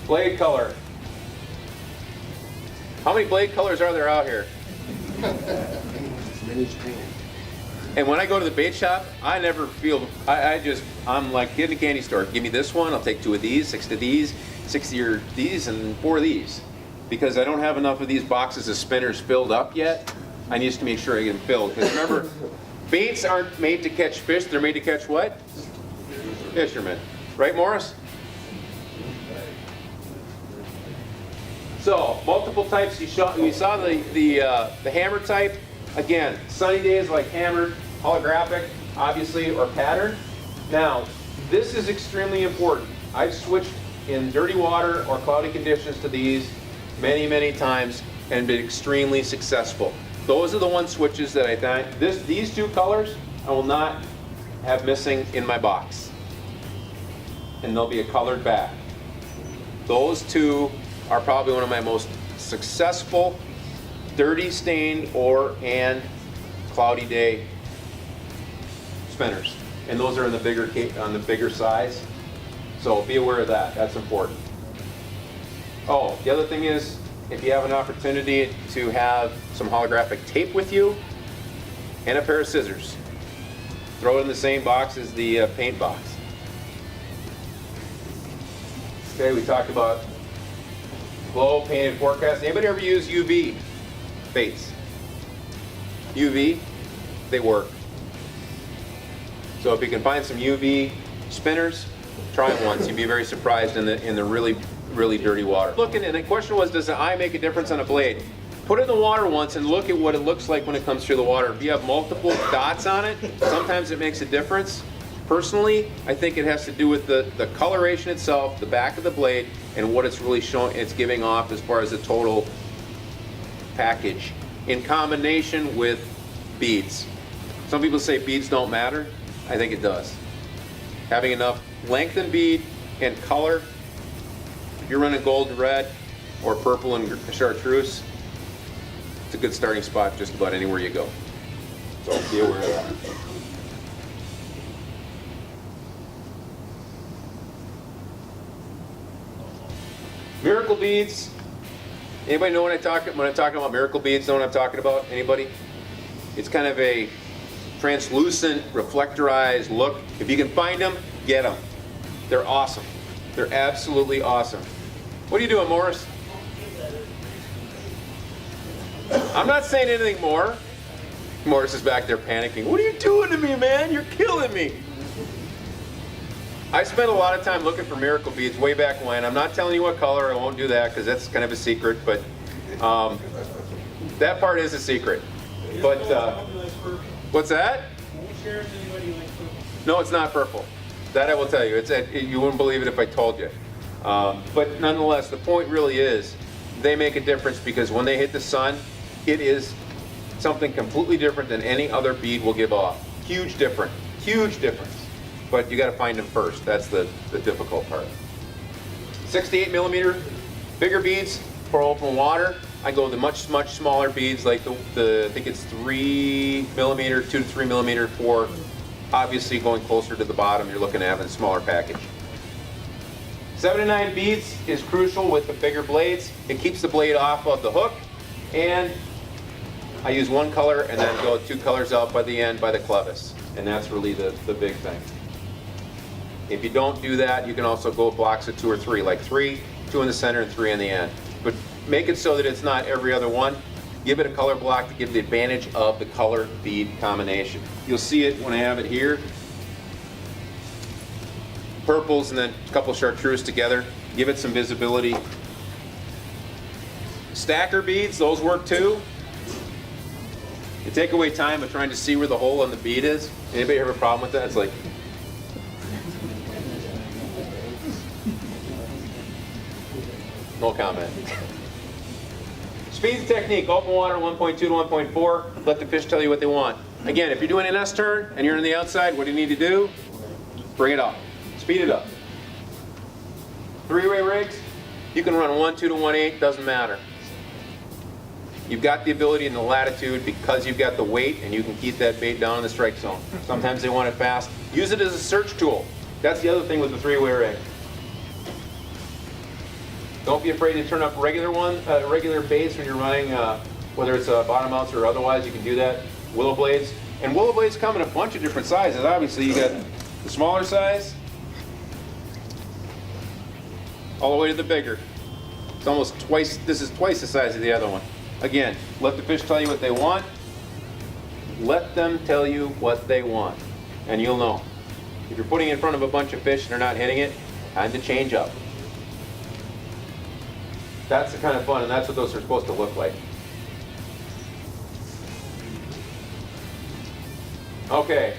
Blade color. How many blade colors are there out here? As many as you can. And when I go to the bait shop, I never feel, I'm like, get in a candy store, give me this one, I'll take 2 of these, 6 of these, 60 of these, and 4 of these. Because I don't have enough of these boxes of spinners filled up yet. I need to make sure I get them filled. Because remember, baits aren't made to catch fish, they're made to catch what? Fishermen. Right, Morris? So, multiple types. You saw the hammer type. Again, sunny days like hammered, holographic, obviously, or pattern. Now, this is extremely important. I've switched in dirty water or cloudy conditions to these many, many times and been extremely successful. Those are the one switches that I think, these two colors, I will not have missing in my box. And there'll be a colored back. Those two are probably one of my most successful dirty stained and cloudy day spinners. And those are in the bigger size. So be aware of that, that's important. Oh, the other thing is, if you have an opportunity to have some holographic tape with you and a pair of scissors, throw it in the same box as the paint box. Okay, we talked about glow painted forecast. Anybody ever use UV baits? UV, they work. So if you can find some UV spinners, try them once. You'd be very surprised in the really, really dirty water. Looking, and the question was, does the eye make a difference on a blade? Put it in the water once and look at what it looks like when it comes through the water. If you have multiple dots on it, sometimes it makes a difference. Personally, I think it has to do with the coloration itself, the back of the blade, and what it's really showing, it's giving off as far as the total package, in combination with beads. Some people say beads don't matter. I think it does. Having enough length and bead and color. If you're running gold and red or purple and chartreuse, it's a good starting spot just about anywhere you go. So be aware of that. Miracle beads. Anybody know when I'm talking about miracle beads? Know what I'm talking about? Anybody? It's kind of a translucent, reflectorized look. If you can find them, get them. They're awesome. They're absolutely awesome. What are you doing, Morris? I'm not saying anything more. Morris is back there panicking. What are you doing to me, man? You're killing me. I spent a lot of time looking for miracle beads way back when. I'm not telling you what color. I won't do that because that's kind of a secret. But that part is a secret. But what's that? No, it's not purple. That I will tell you. You wouldn't believe it if I told you. But nonetheless, the point really is they make a difference because when they hit the sun, it is something completely different than any other bead will give off. Huge difference. Huge difference. But you got to find them first. That's the difficult part. 68 millimeter, bigger beads for open water. I go with the much smaller beads, like the I think it's 3 millimeter, 2 to 3 millimeter for obviously going closer to the bottom. You're looking at having a smaller package. 7 to 9 beads is crucial with the bigger blades. It keeps the blade off of the hook, and I use one color and then go 2 colors out by the end by the clevis, and that's really the big thing. If you don't do that, you can also go blocks of 2 or 3, like 3, 2 in the center and 3 in the end. But make it so that it's not every other one. Give it a color block to give the advantage of the color bead combination. You'll see it when I have it here. Purples and then a couple chartreuse together. Give it some visibility. Stacker beads, those work too. They take away time of trying to see where the hole on the bead is. Anybody have a problem with that? It's like, no comment. Speed technique, open water 1.2 to 1.4. Let the fish tell you what they want. Again, if you're doing an S turn and you're on the outside, what do you need to do? Bring it up. Speed it up. 3-way rigs, you can run 1.2 to 1.8, doesn't matter. You've got the ability and the latitude because you've got the weight and you can keep that bait down in the strike zone. Sometimes they want it fast. Use it as a search tool. That's the other thing with the 3-way rig. Don't be afraid to turn up regular baits when you're running, whether it's bottom outs or otherwise, you can do that. Willow blades. And willow blades come in a bunch of different sizes. Obviously, you got the smaller size, all the way to the bigger. It's almost twice, this is twice the size of the other one. Again, let the fish tell you what they want. Let them tell you what they want, and you'll know. If you're putting it in front of a bunch of fish and they're not hitting it, time to change up. That's the kind of fun, and that's what those are supposed to look like. Okay.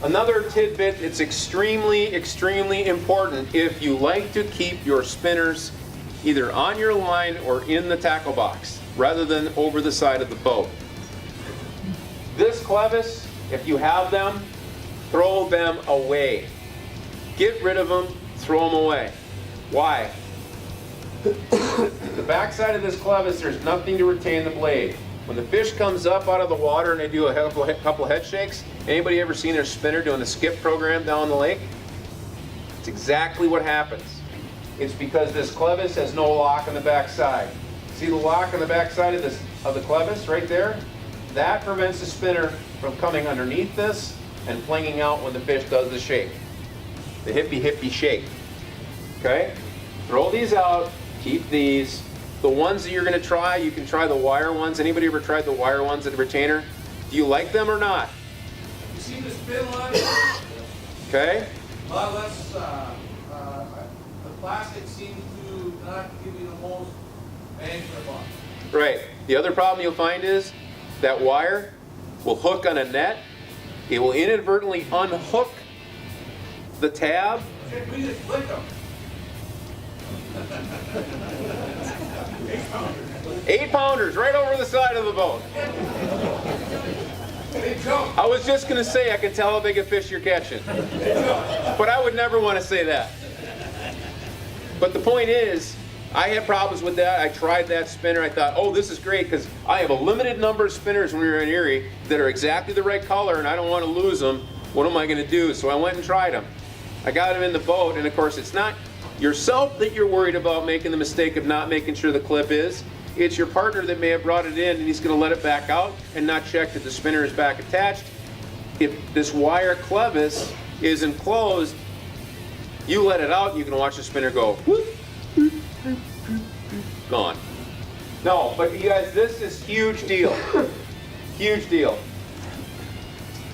Another tidbit that's extremely, extremely important if you like to keep your spinners either on your line or in the tackle box rather than over the side of the boat. This clevis, if you have them, throw them away. Get rid of them, throw them away. Why? The back side of this clevis, there's nothing to retain the blade. When the fish comes up out of the water and they do a couple head shakes, anybody ever seen their spinner doing the skip program down the lake? It's exactly what happens. It's because this clevis has no lock on the back side. See the lock on the back side of the clevis right there? That prevents the spinner from coming underneath this and flinging out when the fish does the shake. The hippy shake. Okay? Throw these out, keep these. The ones that you're going to try, you can try the wire ones. Anybody ever tried the wire ones at the retainer? Do you like them or not? You see the spin line? Okay? A lot less, the plastic seems to not give you the most bang for the buck. Right. The other problem you'll find is that wire will hook on a net. It will inadvertently unhook the tab. Shit, we just flick them. 8-pounders right over the side of the boat. Big jump. I was just going to say I can tell how big a fish you're catching. But I would never want to say that. But the point is, I had problems with that. I tried that spinner. I thought, oh, this is great because I have a limited number of spinners when we were in Erie that are exactly the right color and I don't want to lose them. What am I going to do? So I went and tried them. I got them in the boat, and of course it's not yourself that you're worried about making the mistake of not making sure the clip is. It's your partner that may have brought it in and he's going to let it back out and not check that the spinner is back attached. If this wire clevis is enclosed, you let it out, you can watch the spinner go whoop, whoop, whoop, whoop, whoop, gone. No, but you guys, this is huge deal. Huge deal.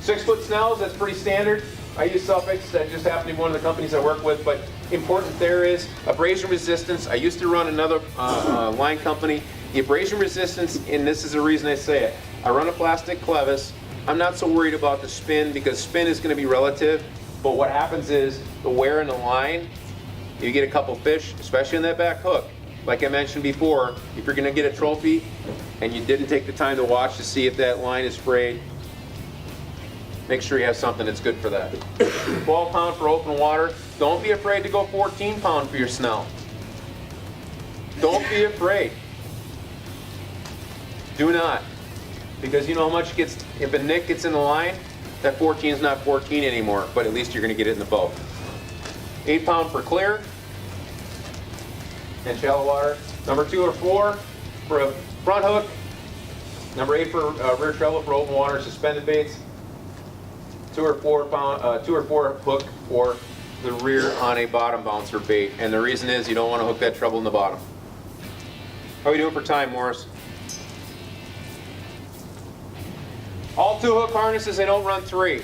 6-foot snells, that's pretty standard. I use Suffolks, that just happened to be one of the companies I work with, but important there is abrasion resistance. I used to run another line company. The abrasion resistance, and this is the reason I say it, I run a plastic clevis. I'm not so worried about the spin because spin is going to be relative, but what happens is the wear in the line, you get a couple fish, especially in that back hook. Like I mentioned before, if you're going to get a trophy and you didn't take the time to watch to see if that line is frayed, make sure you have something that's good for that. 12-pound for open water. Don't be afraid to go 14-pound for your snell. Don't be afraid. Do not. Because you know how much it gets, if a nick gets in the line, that 14 is not 14 anymore, but at least you're going to get it in the boat. 8-pound for clear and shallow water. Number 2 or 4 for a front hook. Number 8 for rear treble for open water suspended baits. 2 or 4 hook for the rear on a bottom bouncer bait. And the reason is you don't want to hook that treble in the bottom. How are we doing for time, Morris? All 2 hook harnesses, they don't run 3.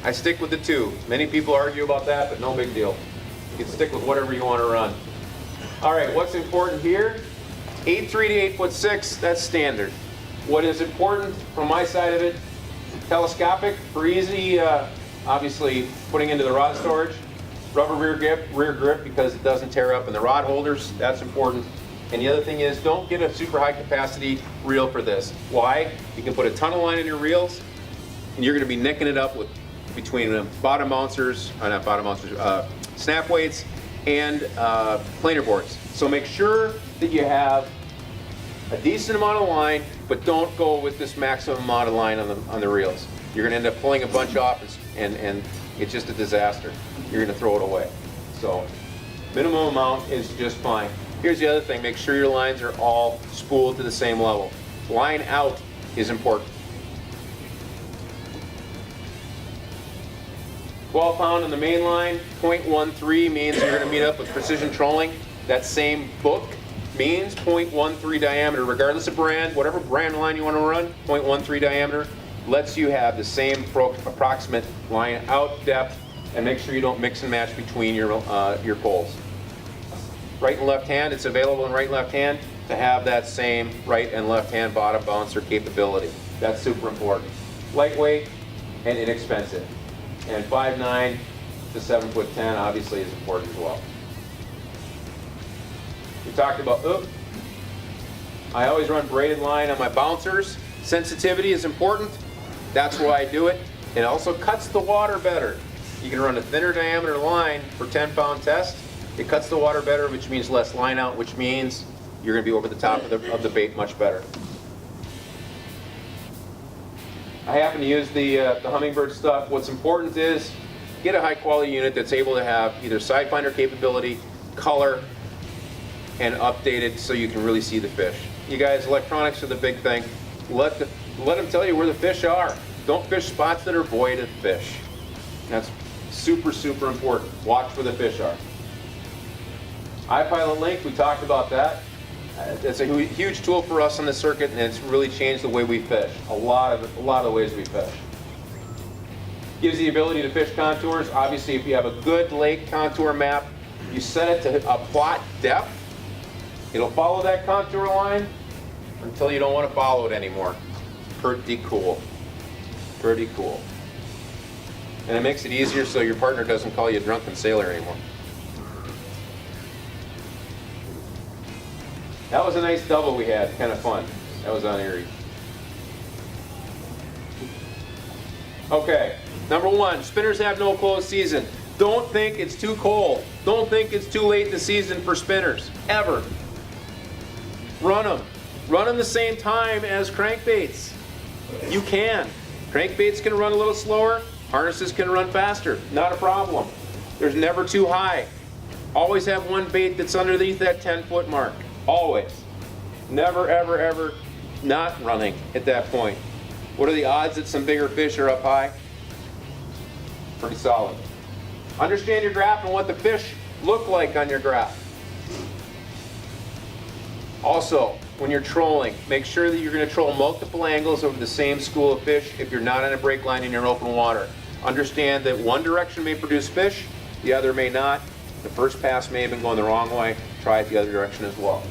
I stick with the 2. Many people argue about that, but no big deal. You can stick with whatever you want to run. All right, what's important here? 8.3 to 8'6", that's standard. What is important from my side of it, telescopic for easy, obviously putting into the rod storage. Rubber rear grip because it doesn't tear up in the rod holders, that's important. And the other thing is, don't get a super high capacity reel for this. Why? You can put a ton of line in your reels, and you're going to be nicking it up with between bottom bouncers, not bottom bouncers, snap weights, and planer boards. So make sure that you have a decent amount of line, but don't go with this maximum amount of line on the reels. You're going to end up pulling a bunch off, and it's just a disaster. You're going to throw it away. So minimum amount is just fine. Here's the other thing, make sure your lines are all spooled to the same level. Line out is important. 12-pound on the main line, 0.13 means you're going to meet up with precision trolling. That same book means 0.13 diameter, regardless of brand, whatever brand line you want to run, 0.13 diameter lets you have the same approximate line out depth, and make sure you don't mix and match between your poles. right and left hand, it's available in right and left hand to have that same right and left hand bottom bouncer capability. That's super important. Lightweight and inexpensive. And 5'9" to 7'10" obviously is important as well. We talked about, I always run braided line on my bouncers. Sensitivity is important. That's why I do it. It also cuts the water better. You can run a thinner diameter line for 10-pound test. It cuts the water better, which means less line out, which means you're going to be over the top of the bait much better. I happen to use the Humminbird stuff. What's important is get a high quality unit that's able to have either side finder capability, color, and updated so you can really see the fish. You guys, electronics are the big thing. Let them tell you where the fish are. Don't fish spots that are void of fish. That's super, super important. Watch where the fish are. iPilot Link, we talked about that. It's a huge tool for us on the circuit, and it's really changed the way we fish. A lot of the ways we fish. Gives you the ability to fish contours. Obviously, if you have a good lake contour map, you set it to a plot depth. It'll follow that contour line until you don't want to follow it anymore. Pretty cool. Pretty cool. And it makes it easier so your partner doesn't call you a drunken sailor anymore. That was a nice double we had, kind of fun. That was on Erie. Okay, number one, spinners have no closed season. Don't think it's too cold. Don't think it's too late in the season for spinners, ever. Run them. Run them the same time as crankbaits. You can. Crankbaits can run a little slower. Harnesses can run faster. Not a problem. There's never too high. Always have one bait that's underneath that 10-foot mark. Always. Never, ever, ever not running at that point. What are the odds that some bigger fish are up high? Pretty solid. Understand your graph and what the fish look like on your graph. Also, when you're trolling, make sure that you're going to troll multiple angles over the same school of fish if you're not on a break line in your open water. Understand that one direction may produce fish, the other may not. The first pass may have been going the wrong way. Try it the other direction as well.